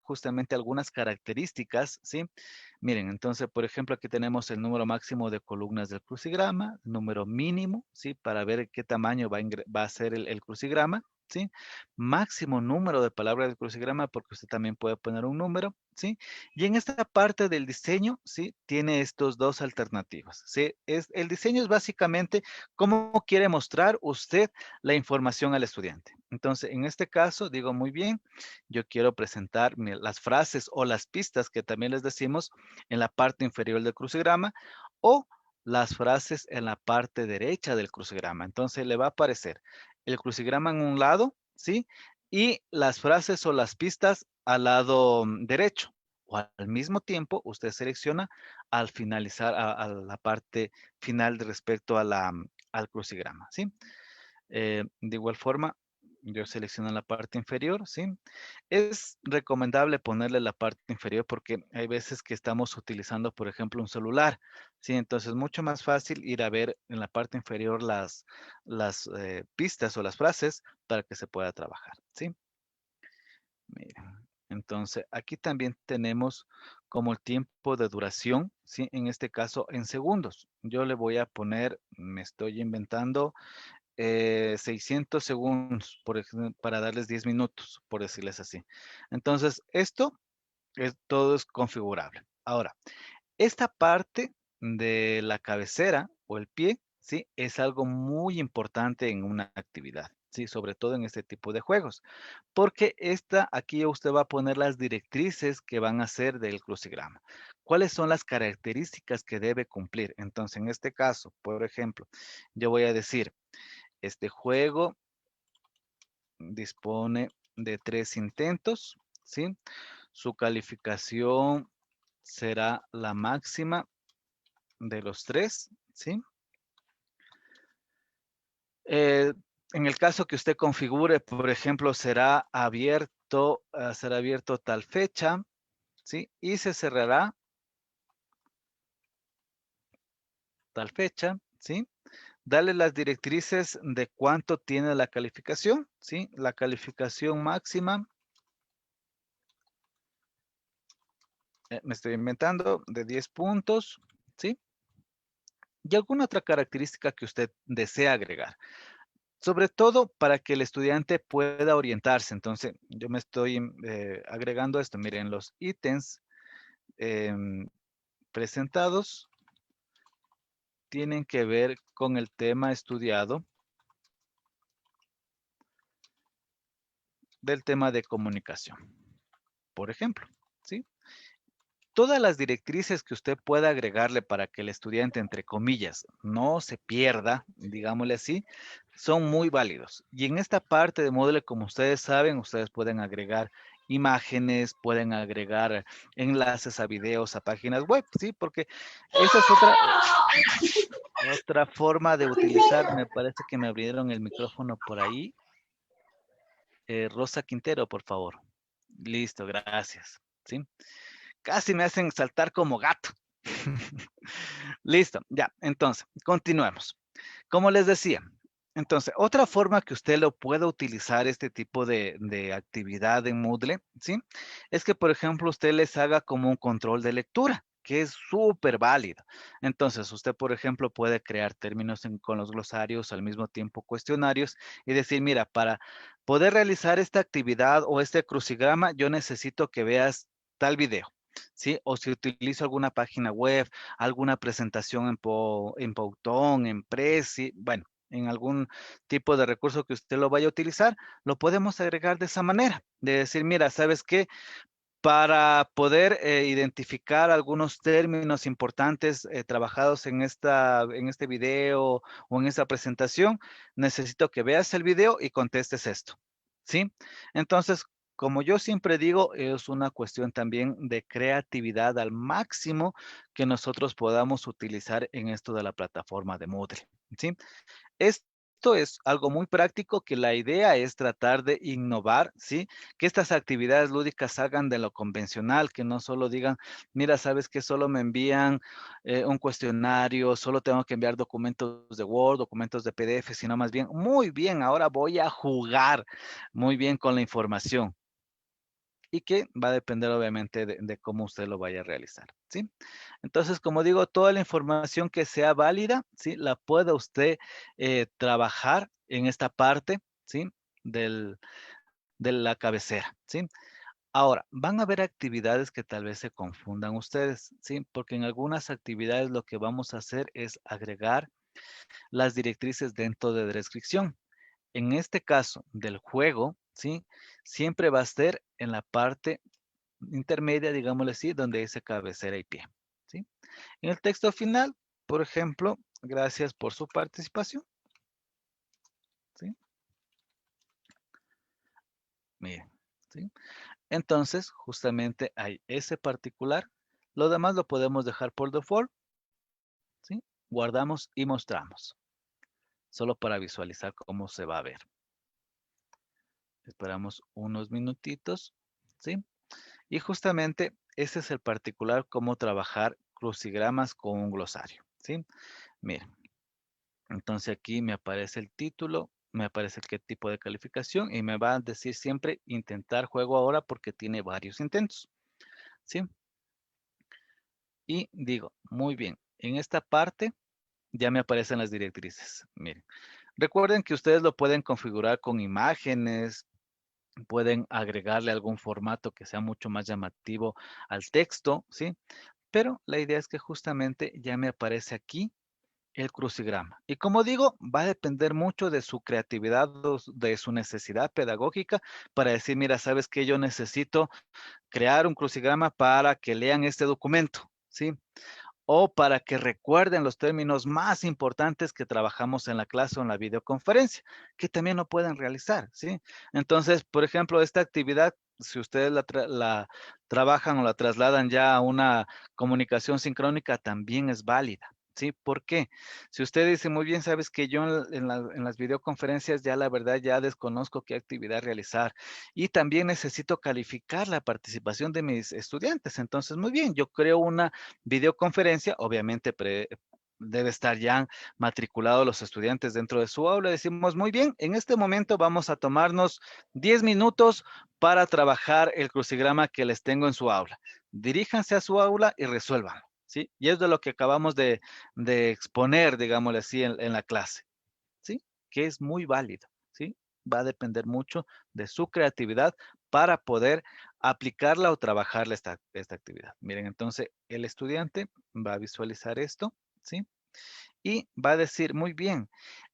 justamente algunas características, ¿sí? Miren, entonces, por ejemplo, aquí tenemos el número máximo de columnas del crucigrama, número mínimo, ¿sí? Para ver qué tamaño va a ser el crucigrama, ¿sí? Máximo número de palabras del crucigrama, porque usted también puede poner un número, ¿sí? Y en esta parte del diseño, ¿sí? Tiene estos dos alternativas, ¿sí? El diseño es básicamente cómo quiere mostrar usted la información al estudiante. Entonces, en este caso, digo muy bien, yo quiero presentar las frases o las pistas que también les decimos en la parte inferior del crucigrama o las frases en la parte derecha del crucigrama. Entonces, le va a aparecer el crucigrama en un lado, ¿sí? Y las frases o las pistas al lado derecho. O al mismo tiempo, usted selecciona al finalizar a la parte final respecto a al crucigrama, ¿sí? De igual forma, yo selecciono la parte inferior, ¿sí? Es recomendable ponerle la parte inferior porque hay veces que estamos utilizando, por ejemplo, un celular, ¿sí? Entonces es mucho más fácil ir a ver en la parte inferior las pistas o las frases para que se pueda trabajar, ¿sí? Miren, entonces aquí también tenemos como el tiempo de duración, ¿sí? En este caso en segundos. Yo le voy a poner, me estoy inventando, 600 segundos para darles 10 minutos, por decirles así. Entonces, esto todo es configurable. Ahora, esta parte de la cabecera o el pie, ¿sí? Es algo muy importante en una actividad, ¿sí? Sobre todo en este tipo de juegos, porque aquí usted va a poner las directrices que van a ser del crucigrama. ¿Cuáles son las características que debe cumplir? Entonces, en este caso, por ejemplo, yo voy a decir, este juego dispone de 3 intentos, ¿sí? Su calificación será la máxima de los 3, ¿sí? Eh, en el caso que usted configure, por ejemplo, será abierto tal fecha, ¿sí? Y se cerrará tal fecha, ¿sí? Dale las directrices de cuánto tiene la calificación, ¿sí? La calificación máxima, me estoy inventando, de 10 puntos, ¿sí? Y alguna otra característica que usted desea agregar. Sobre todo para que el estudiante pueda orientarse. Entonces, yo me estoy agregando esto. Miren, los ítems em, presentados tienen que ver con el tema estudiado del tema de comunicación, por ejemplo, ¿sí? todas las directrices que usted pueda agregarle para que el estudiante, entre comillas, no se pierda, digámosle así, son muy válidos. Y en esta parte de Moodle, como ustedes saben, ustedes pueden agregar imágenes, pueden agregar enlaces a videos, a páginas web, ¿sí? Porque esa es otra forma de utilizar. Me parece que me abrieron el micrófono por ahí. Rosa Quintero, por favor. Listo, gracias. ¿Sí? Casi me hacen saltar como gato. Listo, ya. Entonces, continuemos. Como les decía, entonces, otra forma que usted lo pueda utilizar este tipo de actividad en Moodle, ¿sí? Es que, por ejemplo, usted les haga como un control de lectura, que es súper válido. Entonces, usted, por ejemplo, puede crear términos con los glosarios, al mismo tiempo cuestionarios, y decir, mira, para poder realizar esta actividad o este crucigrama, yo necesito que veas tal video. ¿Sí? O si utilizo alguna página web, alguna presentación en Powtoon, en Prezi, bueno, en algún tipo de recurso que usted lo vaya a utilizar, lo podemos agregar de esa manera, de decir, mira, ¿sabes qué? Para poder identificar algunos términos importantes trabajados en este video o en esta presentación, necesito que veas el video y contestes esto, ¿sí? Entonces, como yo siempre digo, es una cuestión también de creatividad al máximo que nosotros podamos utilizar en esto de la plataforma de Moodle, ¿sí? Esto es algo muy práctico que la idea es tratar de innovar, ¿sí? Que estas actividades lúdicas salgan de lo convencional, que no solo digan, mira, sabes que solo me envían un cuestionario, solo tengo que enviar documentos de Word, documentos de PDF, sino más bien, muy bien, ahora voy a jugar muy bien con la información y que va a depender obviamente de cómo usted lo vaya a realizar, ¿sí? Entonces, como digo, toda la información que sea válida, ¿sí? La puede usted trabajar en esta parte, ¿sí? De la cabecera, ¿sí? Ahora, van a haber actividades que tal vez se confundan ustedes, ¿sí? Porque en algunas actividades lo que vamos a hacer es agregar las directrices dentro de descripción. En este caso del juego, ¿sí? Siempre va a ser en la parte intermedia, digámosle así, donde dice cabecera y pie, ¿sí? En el texto final, por ejemplo, gracias por su participación, ¿sí? Miren, ¿sí? Entonces, justamente hay ese particular. Lo demás lo podemos dejar por default, ¿sí? Guardamos y mostramos, solo para visualizar cómo se va a ver. Esperamos unos minutitos, ¿sí? Y justamente ese es el particular, cómo trabajar crucigramas con un glosario, ¿sí? Miren, entonces aquí me aparece el título, me aparece qué tipo de calificación y me va a decir siempre intentar juego ahora porque tiene varios intentos, ¿sí? Y digo, muy bien, en esta parte ya me aparecen las directrices. Miren, recuerden que ustedes lo pueden configurar con imágenes, pueden agregarle algún formato que sea mucho más llamativo al texto, ¿sí? Pero la idea es que justamente ya me aparece aquí el crucigrama. Y como digo, va a depender mucho de su creatividad, de su necesidad pedagógica para decir, mira, ¿sabes qué? Yo necesito crear un crucigrama para que lean este documento, ¿sí? O para que recuerden los términos más importantes que trabajamos en la clase o en la videoconferencia, que también lo pueden realizar, ¿sí? Entonces, por ejemplo, esta actividad, si ustedes la trabajan o la trasladan ya a una comunicación sincrónica, también es válida. ¿Sí? ¿Por qué? Si usted dice muy bien, sabes que yo en las videoconferencias ya la verdad ya desconozco qué actividad realizar y también necesito calificar la participación de mis estudiantes. Entonces, muy bien, yo creo una videoconferencia, obviamente debe estar ya matriculados los estudiantes dentro de su aula. Decimos, muy bien, en este momento vamos a tomarnos 10 minutos para trabajar el crucigrama que les tengo en su aula. Diríjanse a su aula y resuelvan, ¿sí? Y es de lo que acabamos de exponer, digámosle así, en la clase, ¿sí? Que es muy válido, ¿sí? Va a depender mucho de su creatividad para poder aplicarla o trabajarla esta actividad. Miren, entonces el estudiante va a visualizar esto, ¿sí? Y va a decir, muy bien,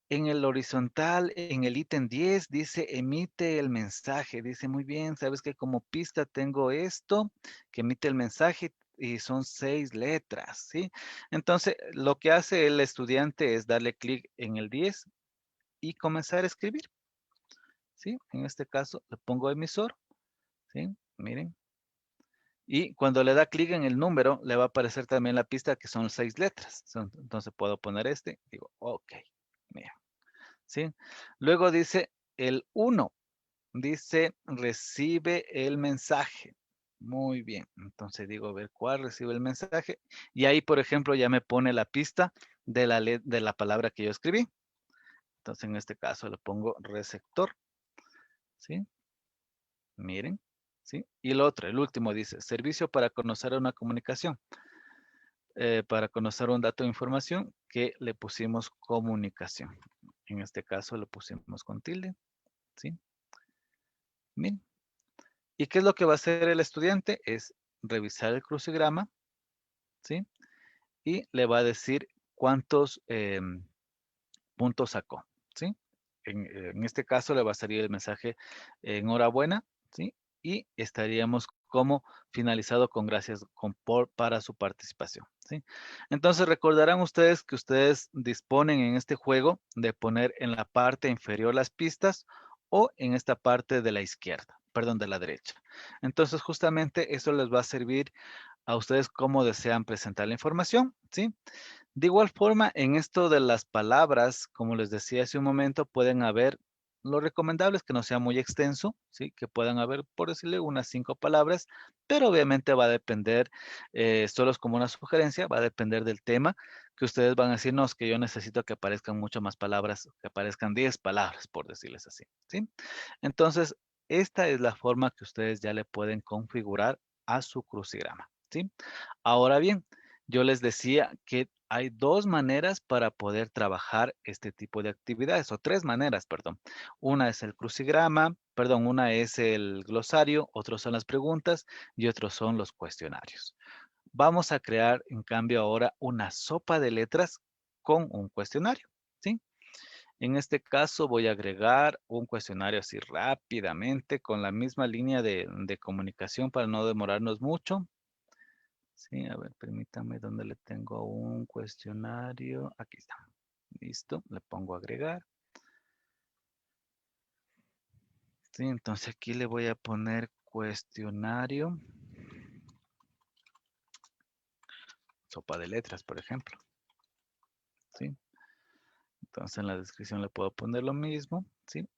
en el horizontal, en el ítem 10, dice emite el mensaje. Dice, muy bien, sabes que como pista tengo esto, que emite el mensaje. y son 6 letras, ¿sí? Entonces, lo que hace el estudiante es darle clic en el 10 y comenzar a escribir, ¿sí? En este caso, le pongo emisor, ¿sí? Miren. Y cuando le da clic en el número, le va a aparecer también la pista que son 6 letras. Entonces, puedo poner este, digo, ok, mira, ¿sí? Luego dice el 1. Dice, recibe el mensaje. Muy bien. Entonces digo, a ver, ¿cuál recibe el mensaje? Y ahí, por ejemplo, ya me pone la pista de la palabra que yo escribí. Entonces, en este caso le pongo receptor. ¿Sí? Miren. ¿Sí? Y el otro, el último, dice, servicio para conocer una comunicación. Para conocer un dato de información que le pusimos comunicación. En este caso le pusimos con tilde. ¿Sí? Miren. ¿Y qué es lo que va a hacer el estudiante? Es revisar el crucigrama, ¿sí? Y le va a decir cuántos puntos sacó, ¿sí? En este caso le va a salir el mensaje enhorabuena, ¿sí? Y estaríamos como finalizado con gracias para su participación, ¿sí? Entonces recordarán ustedes que ustedes disponen en este juego de poner en la parte inferior las pistas o en esta parte de la izquierda, perdón, de la derecha. Entonces justamente eso les va a servir a ustedes cómo desean presentar la información, ¿sí? De igual forma, en esto de las palabras, como les decía hace un momento, pueden haber, lo recomendable es que no sea muy extenso, ¿sí? Que puedan haber, por decirle, unas 5 palabras, pero obviamente va a depender, solo es como una sugerencia, va a depender del tema, que ustedes van a decir, no, es que yo necesito que aparezcan mucho más palabras, que aparezcan 10 palabras, por decirles así, ¿sí? Entonces, esta es la forma que ustedes ya le pueden configurar a su crucigrama, ¿sí? Ahora bien, yo les decía que hay 2 maneras para poder trabajar este tipo de actividades, o 3 maneras, perdón. Una es el crucigrama, perdón, una es el glosario, otros son las preguntas y otros son los cuestionarios. Vamos a crear, en cambio, ahora una sopa de letras con un cuestionario, ¿sí? En este caso voy a agregar un cuestionario así rápidamente con la misma línea de comunicación para no demorarnos mucho. Sí, a ver, permítame donde le tengo un cuestionario. Aquí está. Listo, le pongo agregar. Sí, entonces aquí le voy a poner cuestionario. Sopa de letras, por ejemplo. Sí, entonces en la descripción le puedo poner lo mismo. Sí.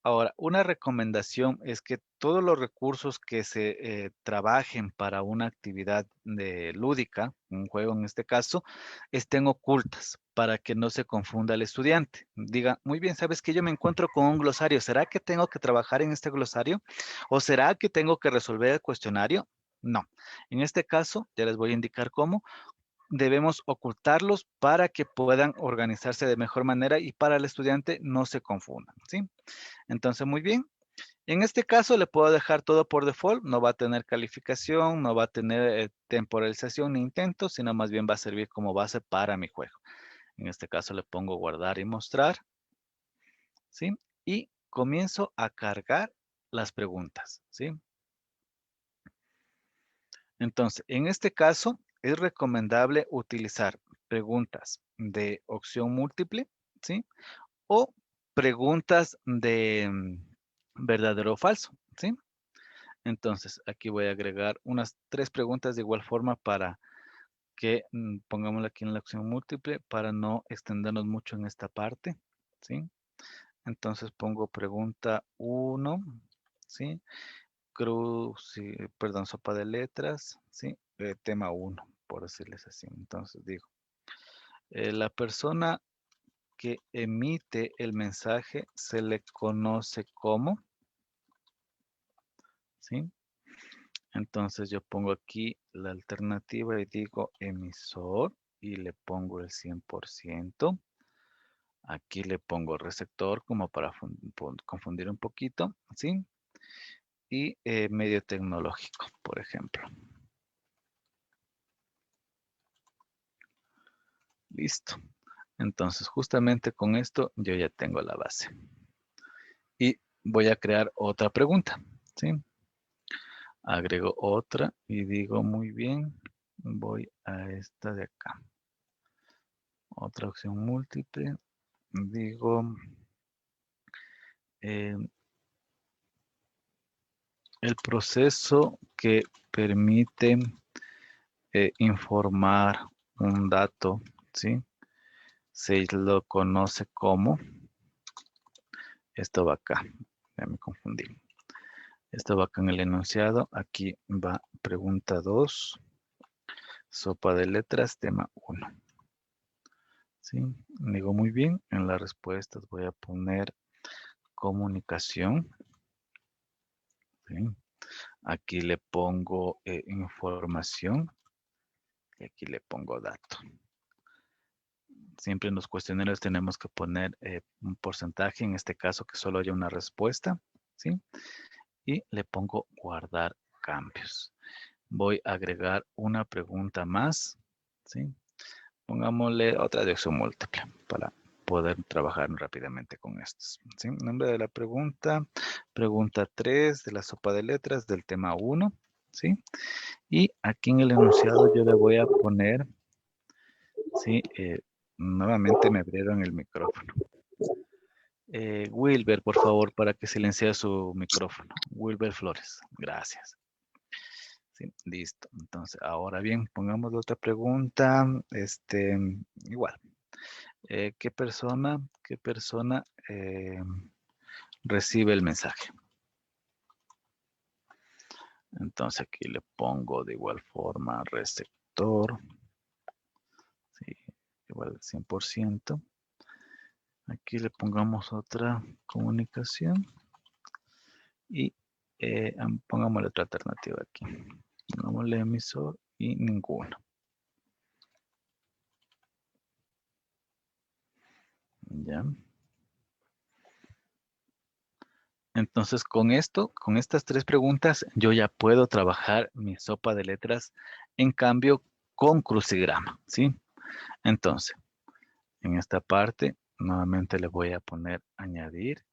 Ahora, una recomendación es que todos los recursos que se trabajen para una actividad lúdica, un juego en este caso, estén ocultas para que no se confunda el estudiante. Diga, muy bien, ¿sabes que yo me encuentro con un glosario? ¿Será que tengo que trabajar en este glosario? ¿O será que tengo que resolver el cuestionario? No. En este caso, ya les voy a indicar cómo debemos ocultarlos para que puedan organizarse de mejor manera y para el estudiante no se confundan, ¿sí? Entonces, muy bien. En este caso le puedo dejar todo por default, no va a tener calificación, no va a tener temporalización ni intento, sino más bien va a servir como base para mi juego. En este caso le pongo guardar y mostrar, ¿sí? Y comienzo a cargar las preguntas, ¿sí? Entonces, en este caso es recomendable utilizar preguntas de opción múltiple, ¿sí? O preguntas de verdadero o falso, ¿sí? Entonces, aquí voy a agregar unas 3 preguntas de igual forma para que pongámoslo aquí en la opción múltiple para no extendernos mucho en esta parte, ¿sí? Entonces pongo pregunta 1, ¿sí? Perdón, sopa de letras, ¿sí? Tema 1, por decirles así. Entonces digo, la persona que emite el mensaje se le conoce como, ¿sí? Entonces yo pongo aquí la alternativa y digo emisor y le pongo el 100%. Aquí le pongo receptor como para confundir un poquito, ¿sí? Y medio tecnológico, por ejemplo. Listo. Entonces justamente con esto yo ya tengo la base. Y voy a crear otra pregunta, ¿sí? Agrego otra y digo, muy bien, voy a esta de acá. Otra opción múltiple. Digo, el proceso que permite informar un dato, ¿sí? Se lo conoce como, esto va acá, ya me confundí. Esto va acá en el enunciado, aquí va pregunta 2, sopa de letras, tema 1. ¿Sí? Digo muy bien, en las respuestas voy a poner comunicación. ¿Sí? Aquí le pongo información y aquí le pongo dato. Siempre en los cuestionarios tenemos que poner un porcentaje, en este caso que solo haya una respuesta, ¿sí? Y le pongo guardar cambios. Voy a agregar una pregunta más, ¿sí? Pongámosle otra de opción múltiple para poder trabajar rápidamente con estos. ¿Sí? Nombre de la pregunta, pregunta 3 de la sopa de letras del tema 1, ¿sí? Y aquí en el enunciado yo le voy a poner, ¿sí? Nuevamente me abrieron el micrófono. Wilber, por favor, para que silencie su micrófono. Wilber Flores, gracias. Sí, listo. Entonces, ahora bien, pongamos otra pregunta. Igual. ¿Qué persona recibe el mensaje? Entonces aquí le pongo de igual forma receptor. Sí, igual 100%. Aquí le pongamos otra comunicación. Y pongámosle otra alternativa aquí. Pongámosle emisor y ninguno. Ya. Entonces, con esto, con estas 3 preguntas, yo ya puedo trabajar mi sopa de letras, en cambio, con crucigrama, ¿sí? Entonces, en esta parte, nuevamente le voy a poner añadir.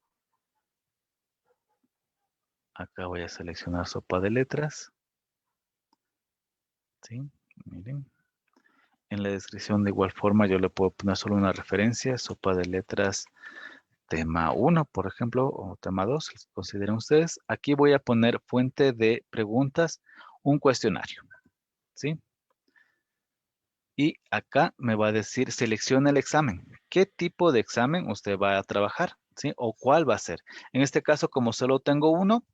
Acá voy a seleccionar sopa de letras, ¿sí? Miren. En la descripción, de igual forma, yo le puedo poner solo una referencia, sopa de letras tema 1, por ejemplo, o tema 2, consideren ustedes. Aquí voy a poner fuente de preguntas, un cuestionario, ¿sí? Y acá me va a decir, selecciona el examen. ¿Qué tipo de examen usted va a trabajar? ¿Sí? ¿O cuál va a ser? En este caso, como solo tengo uno,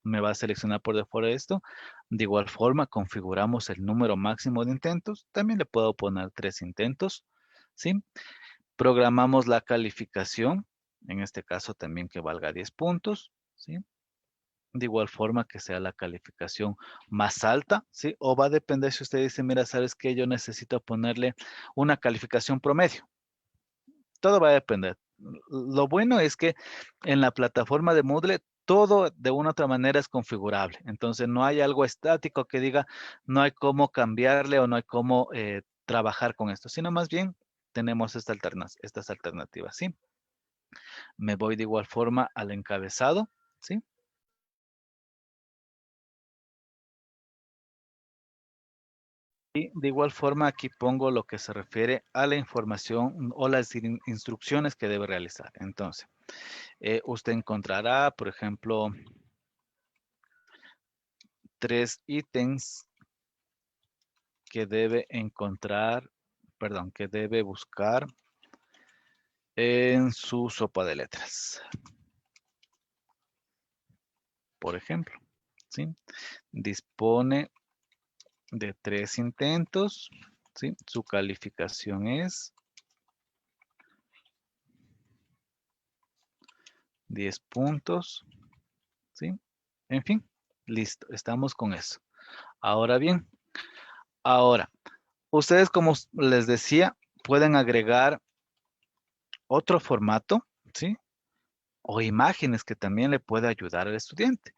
me va a seleccionar por default esto. De igual forma, configuramos el número máximo de intentos. También le puedo poner 3 intentos, ¿sí? Programamos la calificación, en este caso también que valga 10 puntos, ¿sí? De igual forma que sea la calificación más alta, ¿sí? O va a depender si usted dice, mira, ¿sabes qué? Yo necesito ponerle una calificación promedio. Todo va a depender. Lo bueno es que en la plataforma de Moodle todo de una u otra manera es configurable. Entonces no hay algo estático que diga no hay cómo cambiarle o no hay cómo trabajar con esto, sino más bien tenemos estas alternativas, ¿sí? Me voy de igual forma al encabezado, ¿sí? Y de igual forma aquí pongo lo que se refiere a la información o las instrucciones que debe realizar. Entonces, usted encontrará, por ejemplo, 3 ítems que debe encontrar, perdón, que debe buscar en su sopa de letras. Por ejemplo, ¿sí? Dispone de 3 intentos, ¿sí? Su calificación es 10 puntos, ¿sí? En fin, listo, estamos con eso. Ahora bien, ustedes como les decía, pueden agregar otro formato, ¿sí? O imágenes que también le puede ayudar al estudiante.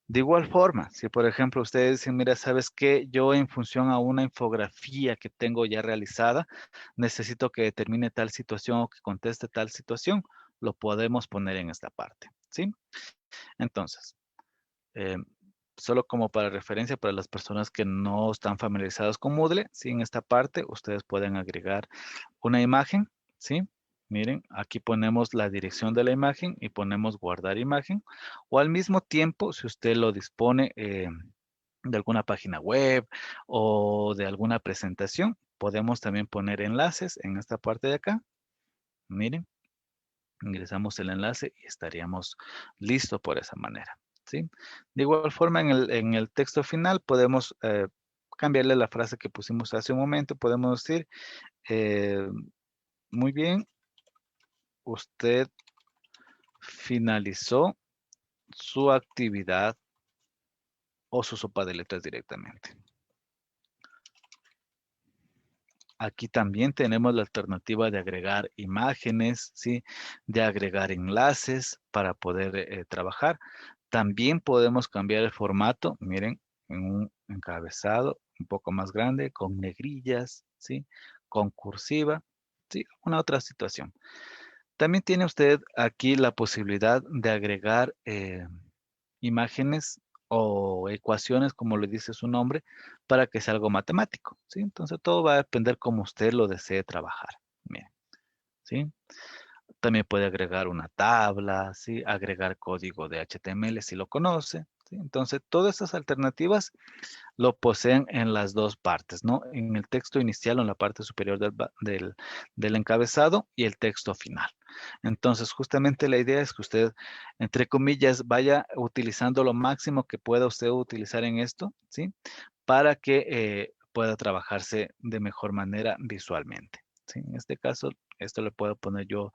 De igual forma, si por ejemplo ustedes dicen, mira, ¿sabes qué? Yo en función a una infografía que tengo ya realizada, necesito que determine tal situación o que conteste tal situación, lo podemos poner en esta parte, ¿sí? Entonces, solo como para referencia para las personas que no están familiarizados con Moodle, ¿sí? En esta parte ustedes pueden agregar una imagen, ¿sí? Miren, aquí ponemos la dirección de la imagen y ponemos guardar imagen. O al mismo tiempo, si usted lo dispone de alguna página web o de alguna presentación, podemos también poner enlaces en esta parte de acá. Miren, ingresamos el enlace y estaríamos listos por esa manera, ¿sí? De igual forma, en el texto final podemos cambiarle la frase que pusimos hace un momento. Podemos decir, muy bien, usted finalizó su actividad o su sopa de letras directamente. Aquí también tenemos la alternativa de agregar imágenes, ¿sí? De agregar enlaces para poder trabajar. También podemos cambiar el formato, miren, en un encabezado un poco más grande, con negrillas, ¿sí? Con cursiva, ¿sí? Una otra situación. También tiene usted aquí la posibilidad de agregar imágenes o ecuaciones, como le dice su nombre, para que sea algo matemático, ¿sí? Entonces todo va a depender cómo usted lo desee trabajar. Miren, ¿sí? También puede agregar una tabla, ¿sí? Agregar código de HTML si lo conoce, ¿sí? Entonces todas esas alternativas lo poseen en las dos partes, ¿no? En el texto inicial o en la parte superior del encabezado y el texto final. Entonces, justamente la idea es que usted, entre comillas, vaya utilizando lo máximo que pueda usted utilizar en esto, ¿sí? Para que pueda trabajarse de mejor manera visualmente, ¿sí? En este caso, esto le puedo poner yo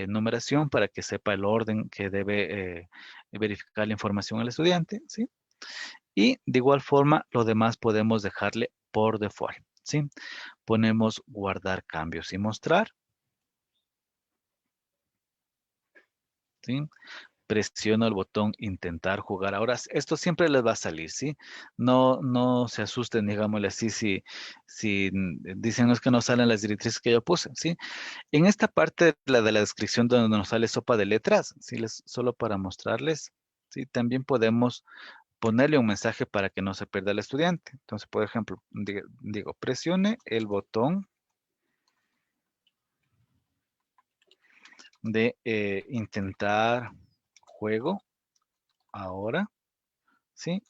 numeración para que sepa el orden que debe verificar la información al estudiante, ¿sí? Y de igual forma, lo demás podemos dejarle por default, ¿sí? Ponemos guardar cambios y mostrar, ¿sí? Presiono el botón intentar jugar. Ahora, esto siempre les va a salir, ¿sí? No se asusten, digámosle así, si dicen "No, es que no salen las directrices que yo puse", ¿sí? En esta parte, la de la descripción donde nos sale sopa de letras, ¿sí? Solo para mostrarles, ¿sí? También podemos ponerle un mensaje para que no se pierda el estudiante. Entonces, por ejemplo, digo, presione el botón de intentar juego ahora, ¿sí?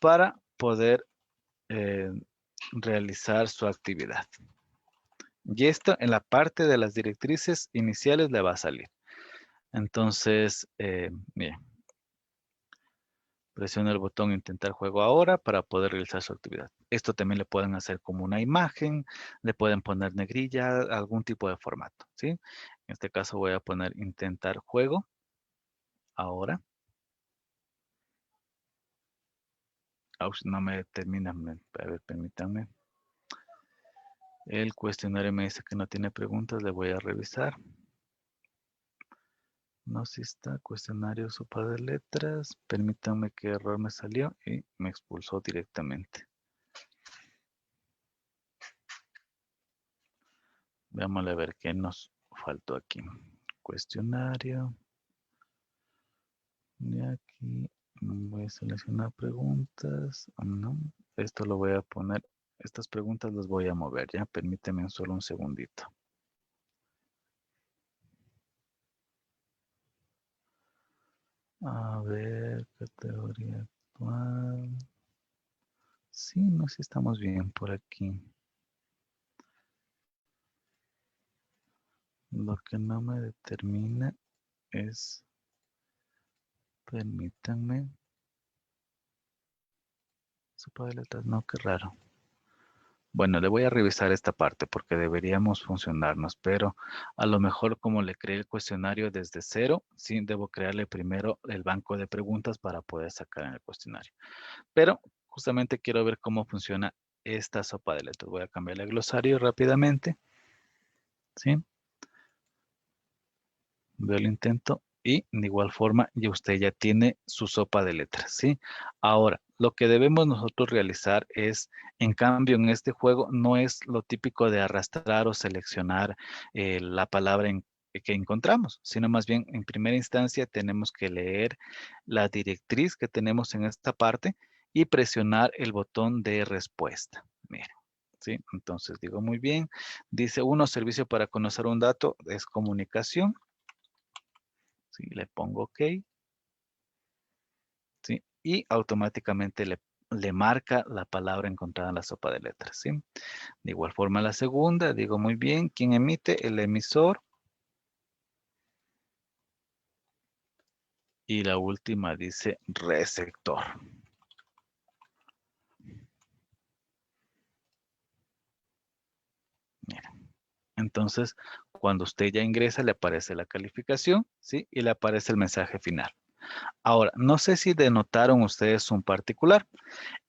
Para poder eh, realizar su actividad. Y esto en la parte de las directrices iniciales le va a salir. Entonces, bien, presiona el botón intentar juego ahora para poder realizar su actividad. Esto también le pueden hacer como una imagen, le pueden poner negrilla, algún tipo de formato, ¿sí? En este caso voy a poner intentar juego ahora. No me termina, a ver, permítanme. El cuestionario me dice que no tiene preguntas, le voy a revisar. No, si está, cuestionario sopa de letras. Permítanme qué error me salió y me expulsó directamente. Veámosle a ver qué nos faltó aquí. Cuestionario. Y aquí voy a seleccionar preguntas. No, esto lo voy a poner. Estas preguntas las voy a mover, ya. Permíteme solo un segundito. A ver, categoría actual. Sí, no sé si estamos bien por aquí. Lo que no me determina es, permítanme, sopa de letras, no, qué raro. Bueno, le voy a revisar esta parte porque deberíamos funcionarnos, pero a lo mejor como le creé el cuestionario desde cero, sí, debo crearle primero el banco de preguntas para poder sacar en el cuestionario. Pero justamente quiero ver cómo funciona esta sopa de letras. Voy a cambiarle el glosario rápidamente, ¿sí? Veo el intento y de igual forma ya usted ya tiene su sopa de letras, ¿sí? Ahora, lo que debemos nosotros realizar es, en cambio, en este juego no es lo típico de arrastrar o seleccionar la palabra que encontramos, sino más bien en primera instancia tenemos que leer la directriz que tenemos en esta parte y presionar el botón de respuesta. Miren, ¿sí? Entonces digo muy bien. Dice uno, servicio para conocer un dato es comunicación. ¿Sí? Le pongo OK. ¿Sí? Y automáticamente le marca la palabra encontrada en la sopa de letras. ¿Sí? De igual forma la segunda, digo muy bien, ¿quién emite? El emisor. Y la última dice receptor. Miren. Entonces, cuando usted ya ingresa, le aparece la calificación, ¿sí? Y le aparece el mensaje final. Ahora, no sé si denotaron ustedes un particular.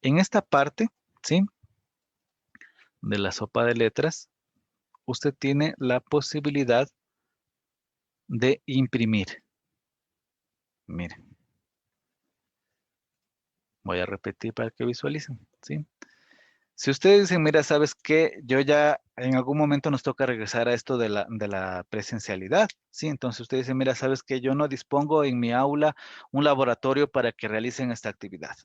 En esta parte, ¿sí? De la sopa de letras, usted tiene la posibilidad de imprimir. Miren, voy a repetir para que visualicen, ¿sí? Si ustedes dicen, mira, ¿sabes qué? Yo ya en algún momento nos toca regresar a esto de la presencialidad, ¿sí? Entonces ustedes dicen, mira, ¿sabes qué? Yo no dispongo en mi aula un laboratorio para que realicen esta actividad,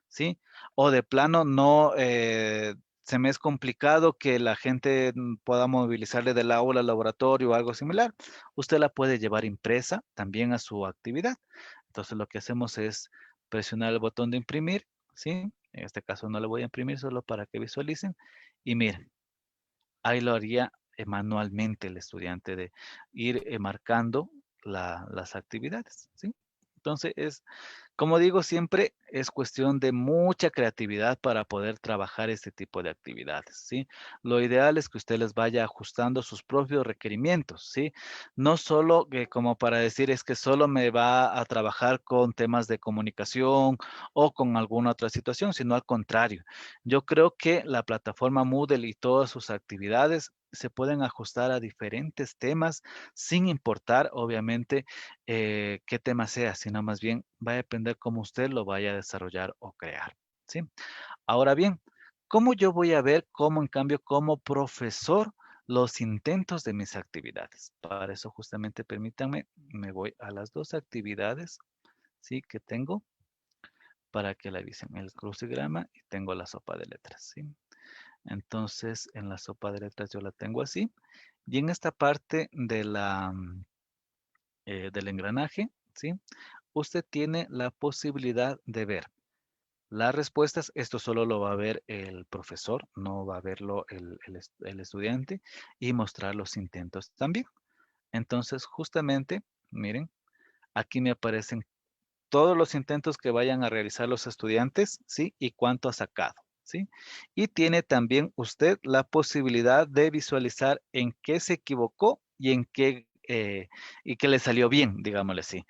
¿sí? O de plano no, se me es complicado que la gente pueda movilizarle del aula al laboratorio o algo similar. Usted la puede llevar impresa también a su actividad. Entonces lo que hacemos es presionar el botón de imprimir, ¿sí? En este caso no le voy a imprimir solo para que visualicen. Y miren, ahí lo haría manualmente el estudiante de ir marcando las actividades, ¿sí? Entonces como digo siempre, es cuestión de mucha creatividad para poder trabajar este tipo de actividades, ¿sí? Lo ideal es que usted les vaya ajustando sus propios requerimientos, ¿sí? No solo que como para decir es que solo me va a trabajar con temas de comunicación o con alguna otra situación, sino al contrario. Yo creo que la plataforma Moodle y todas sus actividades se pueden ajustar a diferentes temas sin importar, obviamente, qué tema sea, sino más bien va a depender cómo usted lo vaya a desarrollar o crear, ¿sí? Ahora bien, ¿cómo yo voy a ver cómo, en cambio, como profesor, los intentos de mis actividades? Para eso, justamente, permítanme, me voy a las dos actividades, ¿sí? Que tengo para que la avisen. El crucigrama y tengo la sopa de letras, ¿sí? Entonces, en la sopa de letras yo la tengo así. Y en esta parte de del engranaje, ¿sí? Usted tiene la posibilidad de ver las respuestas. Esto solo lo va a ver el profesor, no va a verlo el estudiante, y mostrar los intentos también. Entonces, justamente, miren, aquí me aparecen todos los intentos que vayan a realizar los estudiantes, ¿sí? Y cuánto ha sacado, ¿sí? Y tiene también usted la posibilidad de visualizar en qué se equivocó y en qué, y que le salió bien, digámosle así.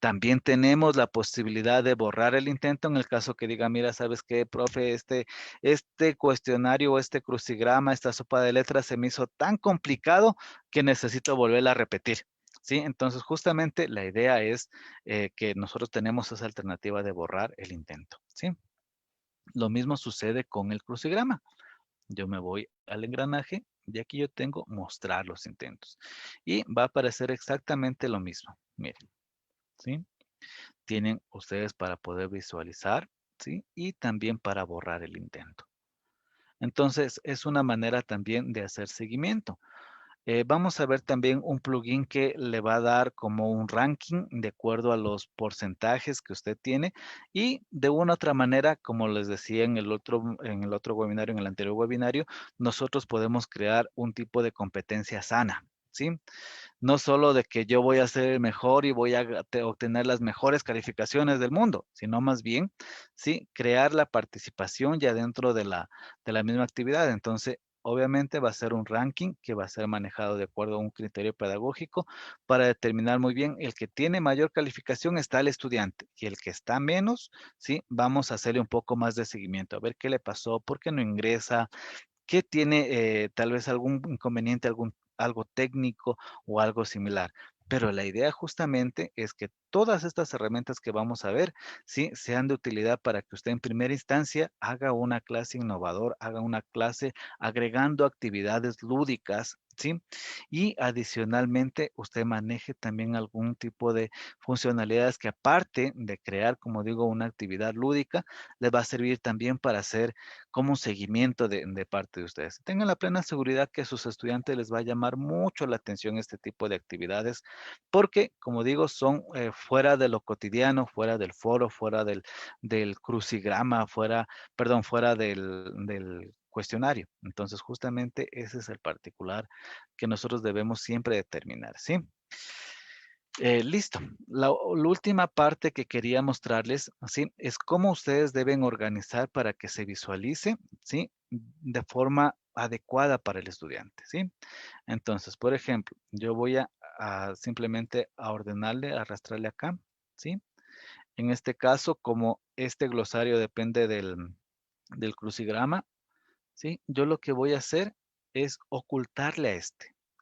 También tenemos la posibilidad de borrar el intento en el caso que diga, mira, ¿sabes qué, profe? Este cuestionario o este crucigrama, esta sopa de letras se me hizo tan complicado que necesito volverla a repetir. ¿Sí? Entonces, justamente la idea es que nosotros tenemos esa alternativa de borrar el intento. ¿Sí? Lo mismo sucede con el crucigrama. Yo me voy al engranaje y aquí yo tengo mostrar los intentos. Y va a aparecer exactamente lo mismo. Miren. ¿Sí? Tienen ustedes para poder visualizar, ¿sí? Y también para borrar el intento. Entonces, es una manera también de hacer seguimiento. Vamos a ver también un plugin que le va a dar como un ranking de acuerdo a los porcentajes que usted tiene y de una u otra manera, como les decía en el otro webinario, en el anterior webinario, nosotros podemos crear un tipo de competencia sana, ¿sí? No solo de que yo voy a ser el mejor y voy a obtener las mejores calificaciones del mundo, sino más bien, sí, crear la participación ya dentro de la misma actividad. Entonces, obviamente va a ser un ranking que va a ser manejado de acuerdo a un criterio pedagógico para determinar muy bien el que tiene mayor calificación está el estudiante y el que está menos, sí, vamos a hacerle un poco más de seguimiento, a ver qué le pasó, por qué no ingresa, que tiene tal vez algún inconveniente, algo técnico o algo similar. Pero la idea justamente es que todas estas herramientas que vamos a ver, sí, sean de utilidad para que usted en primera instancia haga una clase innovador, haga una clase agregando actividades lúdicas, ¿sí? Y adicionalmente, usted maneje también algún tipo de funcionalidades que aparte de crear, como digo, una actividad lúdica, les va a servir también para hacer como un seguimiento de parte de ustedes. Tengan la plena seguridad que a sus estudiantes les va a llamar mucho la atención este tipo de actividades, porque, como digo, son fuera de lo cotidiano, fuera del foro, fuera del crucigrama, fuera del cuestionario. Entonces, justamente ese es el particular que nosotros debemos siempre determinar, ¿sí? Listo. La última parte que quería mostrarles, ¿sí? Es cómo ustedes deben organizar para que se visualice, ¿sí? De forma adecuada para el estudiante, ¿sí? Entonces, por ejemplo, yo voy a simplemente a ordenarle, a arrastrarle acá, ¿sí? En este caso, como este glosario depende del crucigrama, ¿sí? Yo lo que voy a hacer es ocultarle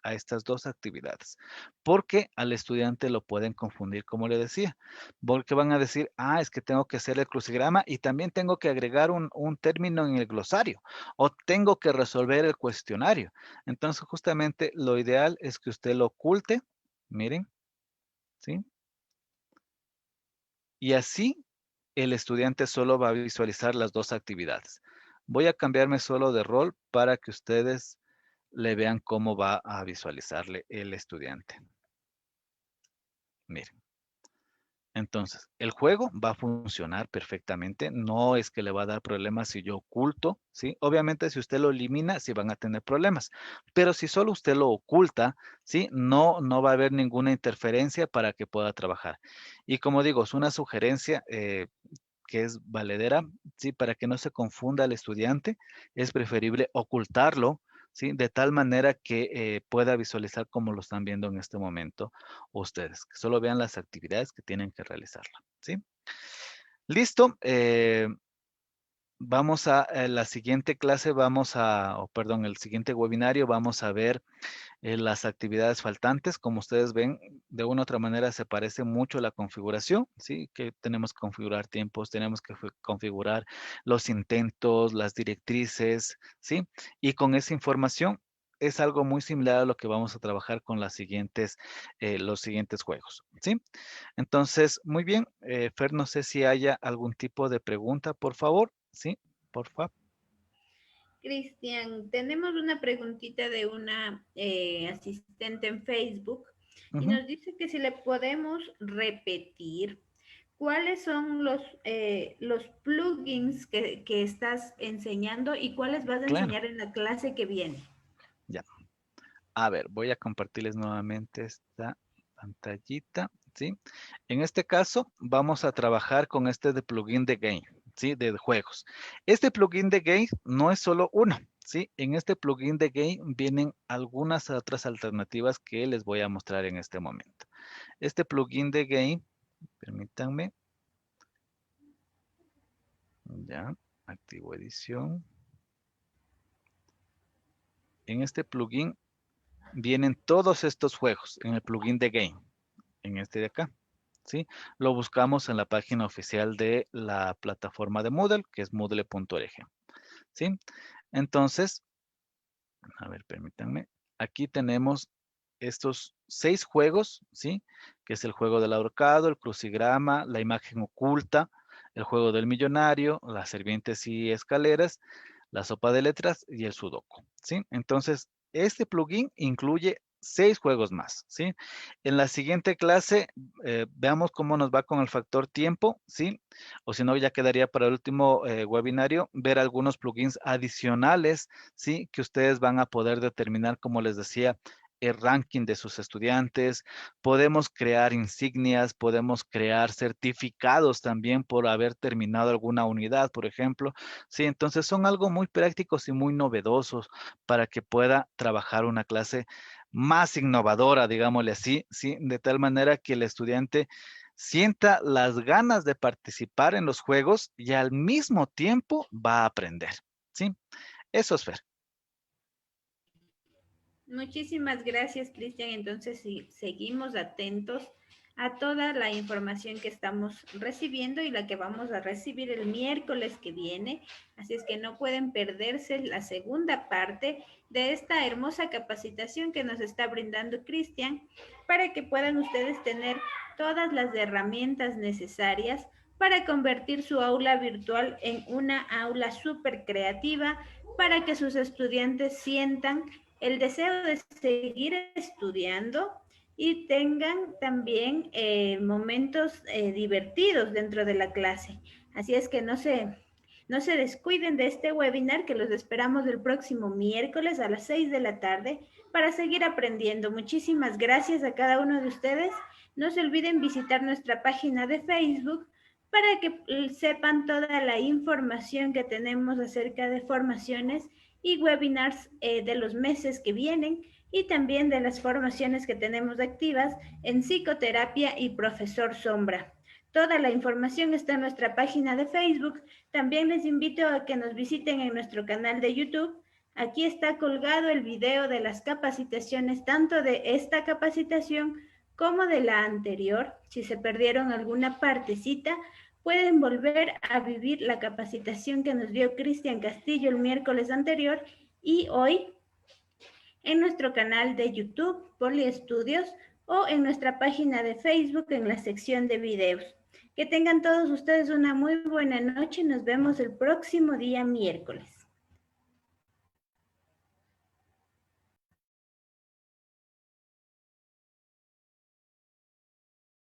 a estas dos actividades, porque al estudiante lo pueden confundir, como le decía, porque van a decir, ah, es que tengo que hacer el crucigrama y también tengo que agregar un término en el glosario, o tengo que resolver el cuestionario. Entonces, justamente lo ideal es que usted lo oculte, miren, ¿sí? Y así el estudiante solo va a visualizar las dos actividades. Voy a cambiarme solo de rol para que ustedes le vean cómo va a visualizarle el estudiante. Miren. Entonces, el juego va a funcionar perfectamente. No es que le va a dar problemas si yo oculto, ¿sí? Obviamente, si usted lo elimina, sí van a tener problemas. Pero si solo usted lo oculta, ¿sí? No va a haber ninguna interferencia para que pueda trabajar. Y como digo, es una sugerencia que es valedera, ¿sí? Para que no se confunda el estudiante, es preferible ocultarlo, ¿sí? De tal manera que pueda visualizar como lo están viendo en este momento ustedes, que solo vean las actividades que tienen que realizarla, ¿sí? Listo. Vamos a la siguiente clase, perdón, el siguiente webinario, vamos a ver las actividades faltantes. Como ustedes ven, de una u otra manera se parece mucho la configuración, ¿sí? Que tenemos que configurar tiempos, tenemos que configurar los intentos, las directrices, ¿sí? Y con esa información es algo muy similar a lo que vamos a trabajar con los siguientes juegos, ¿sí? Entonces, muy bien. Fer, no sé si haya algún tipo de pregunta, por favor, ¿sí? Por favor. Cristian, tenemos una preguntita de una asistente en Facebook y Ujú, nos dice que si le podemos repetir cuáles son los plugins que estás enseñando y cuáles vas a claro, enseñar en la clase que viene. ya. A ver, voy a compartirles nuevamente esta pantallita, ¿sí? En este caso, vamos a trabajar con este de plugin de game, ¿sí? De juegos. Este plugin de game no es solo uno, ¿sí? En este plugin de game vienen algunas otras alternativas que les voy a mostrar en este momento. Este plugin de game, permítanme, ya, activo edición. En este plugin vienen todos estos juegos en el plugin de game, en este de acá. ¿Sí? Lo buscamos en la página oficial de la plataforma de Moodle, que es moodle.org, ¿sí? Entonces, a ver, permítanme. Aquí tenemos estos 6 juegos, ¿sí? Que es el juego del ahorcado, el crucigrama, la imagen oculta, el juego del millonario, las serpientes y escaleras, la sopa de letras y el sudoku, ¿sí? Entonces, este plugin incluye 6 juegos más, ¿sí? En la siguiente clase, veamos cómo nos va con el factor tiempo, ¿sí? O si no, ya quedaría para el último webinario ver algunos plugins adicionales, ¿sí? Que ustedes van a poder determinar, como les decía, el ranking de sus estudiantes. Podemos crear insignias, podemos crear certificados también por haber terminado alguna unidad, por ejemplo. Sí, entonces son algo muy prácticos y muy novedosos para que pueda trabajar una clase más innovadora, digámosle así, sí, de tal manera que el estudiante sienta las ganas de participar en los juegos y al mismo tiempo va a aprender, ¿sí? Eso es Fer. Muchísimas gracias, Cristian. Entonces, sí, seguimos atentos a toda la información que estamos recibiendo y la que vamos a recibir el miércoles que viene. Así es que no pueden perderse la segunda parte de esta hermosa capacitación que nos está brindando Cristian para que puedan ustedes tener todas las herramientas necesarias para convertir su aula virtual en una aula súper creativa, para que sus estudiantes sientan el deseo de seguir estudiando y tengan también momentos divertidos dentro de la clase. Así es que no se descuiden de este webinar, que los esperamos el próximo miércoles a las 6 de la tarde para seguir aprendiendo. Muchísimas gracias a cada uno de ustedes. No se olviden visitar nuestra página de Facebook para que sepan toda la información que tenemos acerca de formaciones y webinars de los meses que vienen, y también de las formaciones que tenemos activas en psicoterapia y profesor Sombra. Toda la información está en nuestra página de Facebook. También les invito a que nos visiten en nuestro canal de YouTube. Aquí está colgado el video de las capacitaciones, tanto de esta capacitación como de la anterior. Si se perdieron alguna partecita, pueden volver a vivir la capacitación que nos dio Cristian Castillo el miércoles anterior y hoy en nuestro canal de YouTube, Poliestudios, o en nuestra página de Facebook en la sección de videos. Que tengan todos ustedes una muy buena noche. Nos vemos el próximo día miércoles.